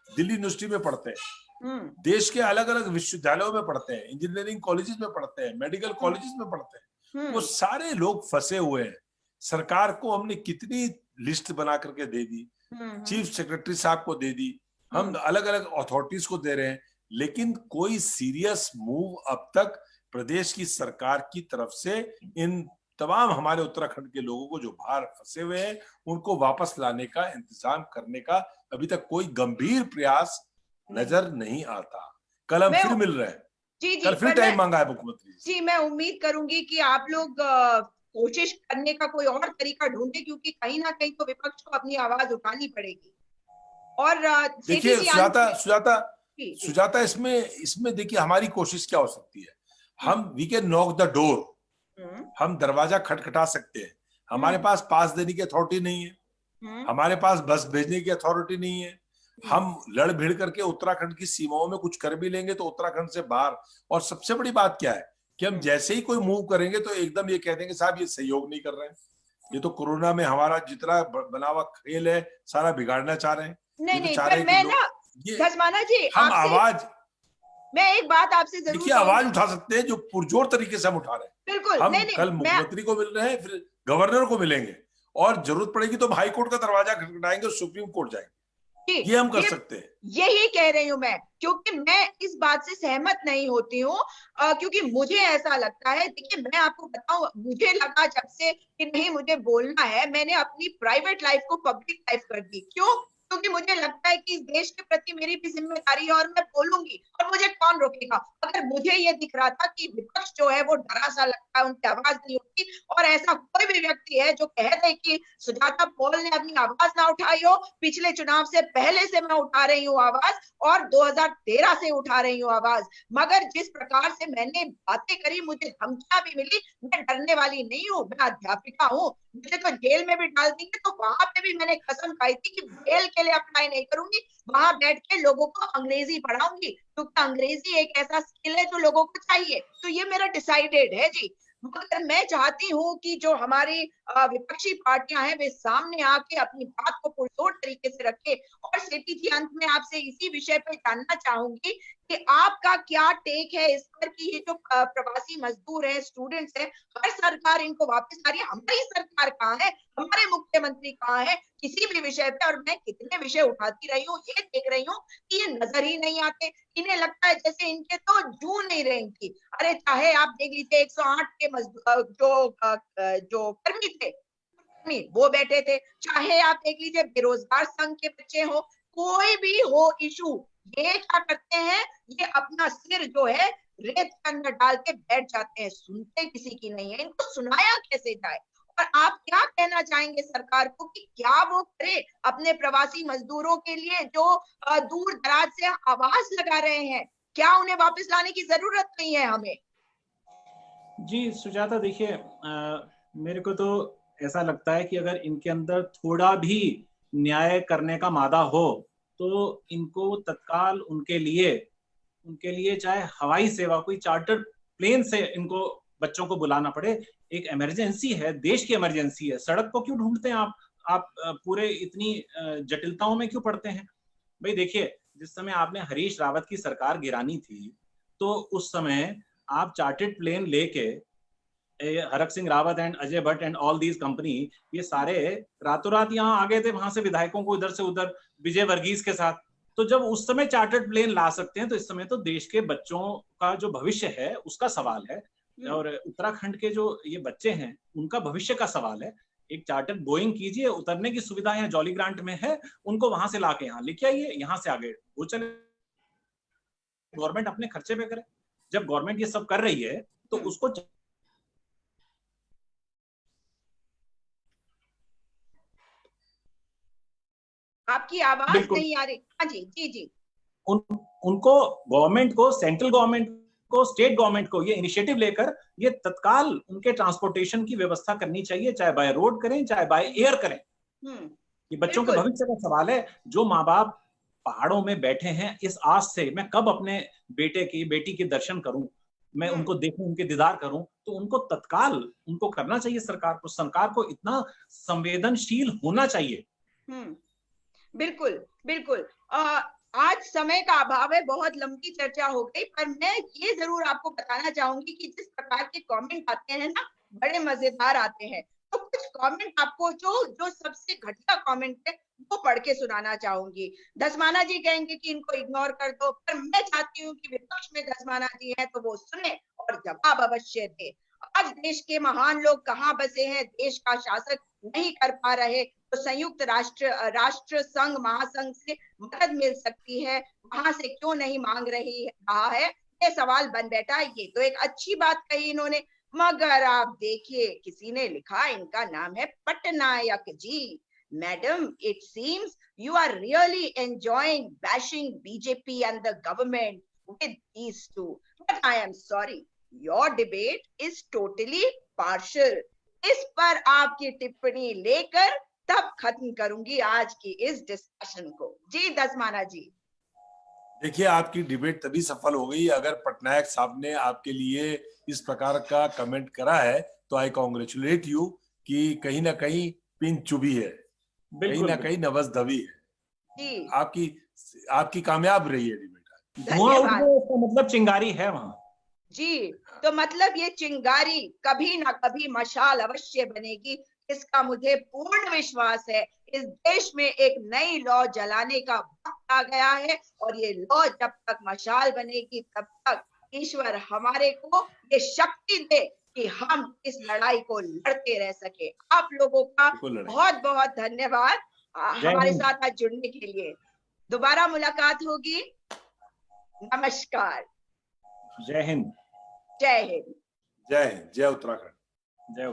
दिल्ली यूनिवर्सिटी में पढ़ते हैं, हम्म देश के अलग अलग विश्वविद्यालयों में पढ़ते हैं, इंजीनियरिंग कॉलेजेस में पढ़ते हैं, मेडिकल हम्म कॉलेजेस में पढ़ते हैं, वो हम्म सारे लोग फंसे हुए हैं। सरकार को हमने कितनी लिस्ट बना करके दे दी, हम्म चीफ सेक्रेटरी साहब को दे दी, हम अलग अलग अथॉरिटीज को दे रहे हैं, लेकिन कोई सीरियस मूव अब तक प्रदेश की सरकार की तरफ से इन तमाम हमारे उत्तराखंड के लोगों को जो बाहर फंसे हुए हैं उनको वापस लाने का इंतजाम करने का अभी तक कोई गंभीर प्रयास नजर नहीं आता। कल हम मैं फिर मिल रहे हैं, जी जी, कल फिर पर मैं टाइम मांगा है मुख्यमंत्री जी से। जी मैं उम्मीद करूंगी कि आप लोग कोशिश करने का कोई और तरीका ढूंढे, क्योंकि कहीं ना कहीं तो विपक्ष को अपनी आवाज उठानी पड़ेगी। और सेठी देखिए जी अंत सुजाता में सुजाता जी जी। सुजाता इसमें इसमें देखिए हमारी कोशिश क्या हो सकती है। हम्म हम we can knock the door, hmm हम दरवाजा खटखटा सकते हैं। हमारे हम्म पास देने की अथॉरिटी नहीं है, हम्म हमारे पास बस भेजने की अथॉरिटी नहीं है। हम्म हम लड़ भिड़ करके उत्तराखंड की सीमाओं में कुछ कर भी लेंगे तो उत्तराखंड से बाहर। और सबसे बड़ी बात क्या है कि हम जैसे ही कोई मूव करेंगे तो एकदम ये कह देंगे साहब ये सहयोग नहीं कर रहे हैं, ये तो कोरोना में हमारा जितना बना हुआ खेल है सारा बिगाड़ना चाह रहे हैं। नहीं ये तो नहीं, चाह रहे पर हैं कि मैं लोग ना ये धर्माना जी हम आपसे आवाज, मैं एक बात आपसे जरूर देखिए आवाज कहूंगी। उठा सकते हैं जो पुरजोर तरीके से हम उठा रहे हैं। बिल्कुल, हम नहीं नहीं, कल मैं मुख्यमंत्री को मिल रहे हैं, फिर गवर्नर को मिलेंगे और जरूरत पड़ेगी तो हम हाई कोर्ट का दरवाजा खटखटाएंगे और सुप्रीम कोर्ट जाएंगे। जी ये हम कर ये सकते हैं। यही कह रही हूं मैं, क्योंकि मैं इस बात से सहमत नहीं होती हूँ। क्योंकि मुझे ऐसा लगता है, देखिए मैं आपको बताऊं, मुझे लगा जब से कि नहीं मुझे बोलना है, मैंने अपनी प्राइवेट लाइफ को पब्लिक लाइफ कर दी। क्यों? क्योंकि मुझे लगता है कि इस देश के प्रति मेरी भी जिम्मेदारी है और मैं बोलूंगी, और मुझे कौन रोकेगा। अगर मुझे ये दिख रहा था कि विपक्ष जो है वो डरा सा लगता है, उनकी आवाज नहीं उठती, और ऐसा कोई भी व्यक्ति है जो कह दे कि सुजाता पॉल ने अपनी आवाज ना उठाई हो, पिछले चुनाव से पहले से मैं उठा रही हूँ आवाज और 2013 से उठा रही हूँ आवाज, मगर जिस प्रकार से मैंने बातें करी, मुझे धमकियां भी मिली, मैं डरने वाली नहीं हूँ। मैं अध्यापिका हूँ, मुझे तो जेल में भी डाल देंगे तो वहां पे भी मैंने कसम खाई थी कि जेल के लिए अप्लाई नहीं करूंगी, वहां बैठ के लोगों को अंग्रेजी पढ़ाऊंगी, क्योंकि अंग्रेजी एक ऐसा स्किल है जो लोगों को चाहिए। तो ये मेरा डिसाइडेड है जी। मगर मैं चाहती हूँ कि जो हमारी विपक्षी पार्टियां हैं वे सामने आके अपनी बात को पुरजोर तरीके से रखे। और सेठी जी अंत में आपसे इसी विषय पे जानना चाहूंगी कि आपका क्या टेक है इस पर कि ये जो प्रवासी मजदूर हैं, स्टूडेंट्स हैं, हर सरकार इनको वापस आ रही है, हमारी सरकार कहाँ है, हमारे मुख्यमंत्री कहाँ है किसी भी विषय पे। और मैं कितने विषय उठाती रही हूँ, ये देख रही हूँ कि ये नजर ही नहीं आते। इन्हें लगता है जैसे इनके तो जू नहीं रही थी। अरे चाहे आप देख लीजिए 108 के जो कर्मी थे, वो बैठे थे, चाहे आप देख लीजिए बेरोजगार संघ के बच्चे हो, कोई भी हो इशू, ये क्या करते हैं, ये अपना सिर जो है रेत के अंदर डाल के बैठ जाते हैं, सुनते किसी की नहीं है, इनको सुनाया कैसे जाए। और आप क्या कहना चाहेंगे सरकार को कि क्या वो करे अपने प्रवासी मजदूरों के लिए जो दूर दराज से आवाज लगा रहे हैं, क्या उन्हें वापस लाने की जरूरत नहीं है हमें? जी सुजाता, देखिए मेरे को तो ऐसा लगता है कि अगर इनके अंदर थोड़ा भी न्याय करने का मादा हो तो इनको तत्काल उनके लिए चाहे हवाई सेवा, कोई चार्टर प्लेन से इनको बच्चों को बुलाना पड़े। एक इमरजेंसी है, देश की इमरजेंसी है, सड़क को क्यों ढूंढते हैं आप पूरे इतनी जटिलताओं में क्यों पड़ते हैं? भाई देखिए, जिस समय आपने हरीश रावत की सरकार गिरानी थी तो उस समय आप चार्टर्ड प्लेन लेके Harak Singh Rawat and Ajay Bhatt and all these company, ये सारे रातों रात यहाँ आ गए थे, वहां से विधायकों को इधर से उधर, विजय वर्गीस के साथ। तो जब उस समय चार्टर्ड प्लेन ला सकते हैं तो इस समय तो देश के बच्चों का जो भविष्य है उसका सवाल है, और उत्तराखंड के जो ये बच्चे हैं उनका भविष्य का सवाल है। एक चार्टर्ड बोइंग कीजिए, उतरने की सुविधा यहाँ जॉली ग्रांट में है, उनको वहां से लाके यहाँ लेके आइए, यहाँ से आगे वो चले, गवर्नमेंट अपने खर्चे पे करे। जब गवर्नमेंट ये सब कर रही है तो उसको आपकी आवाज बिल्कुल नहीं आ रही। हाँ जी जी जी। उनको, गवर्नमेंट को, सेंट्रल गवर्नमेंट को, स्टेट गवर्नमेंट को ये इनिशिएटिव लेकर ये तत्काल उनके ट्रांसपोर्टेशन की व्यवस्था करनी चाहिए, चाहे बाय रोड करें चाहे बाय एयर करें। ये बच्चों के भविष्य का सवाल है। जो माँ बाप पहाड़ों में बैठे हैं इस आस से मैं कब अपने बेटे की बेटी के दर्शन करूं, मैं उनको देखूं, उनके दीदार करूं, तो उनको तत्काल उनको करना चाहिए। सरकार को इतना संवेदनशील होना चाहिए। बिल्कुल, बिल्कुल। आज समय का अभाव है, बहुत लंबी चर्चा हो गई, पर मैं ये जरूर आपको बताना चाहूंगी कि जिस प्रकार के कमेंट आते हैं ना, बड़े मजेदार आते हैं। तो कुछ कमेंट आपको जो सबसे घटिया कमेंट है वो पढ़ के सुनाना चाहूंगी। धसमाना जी कहेंगे कि इनको इग्नोर कर दो, पर मैं चाहती हूँ कि विपक्ष में धसमाना जी हैं तो वो सुने और जवाब अवश्य दे। आज देश के महान लोग कहाँ बसे हैं, देश का शासक नहीं कर पा रहे, तो संयुक्त राष्ट्र संघ महासंघ से मदद मिल सकती है, वहां से क्यों नहीं मांग रहा है, ये सवाल बन बैठा। ये तो एक अच्छी बात कही इन्होंने, मगर आप देखिए किसी ने लिखा, इनका नाम है Patnaik ji. Madam, it seems you are really enjoying bashing BJP and the government with these two, but I am sorry, your debate is totally partial. इस पर आपकी टिप्पणी लेकर तब खत्म करूंगी आज की इस डिस्कशन को। जी धसमाना जी। देखिए, आपकी डिबेट तभी सफल हो गई अगर पटनायक साहब ने आपके लिए इस प्रकार का कमेंट करा है, तो आई कॉन्ग्रेचुलेट यू कि कहीं ना कहीं पिन चुभी है, कहीं ना कहीं नवज दबी है। जी, आपकी कामयाब रही है डिबेट। धुआं उठ गया, इसका मतलब चिंगारी है वहां। जी, तो मतलब ये चिंगारी कभी ना कभी मशाल अवश्य बनेगी, इसका मुझे पूर्ण विश्वास है। इस देश में एक नई लौ जलाने का वक्त आ गया है, और ये लौ जब तक मशाल बनेगी तब तक ईश्वर हमारे को ये शक्ति दे कि हम इस लड़ाई को लड़ते रह सके। आप लोगों का बहुत बहुत धन्यवाद हमारे साथ आज जुड़ने के लिए। दोबारा मुलाकात होगी। नमस्कार। जय हिंद। जय हिंद। जय हिंद। जय उत्तराखंड। जय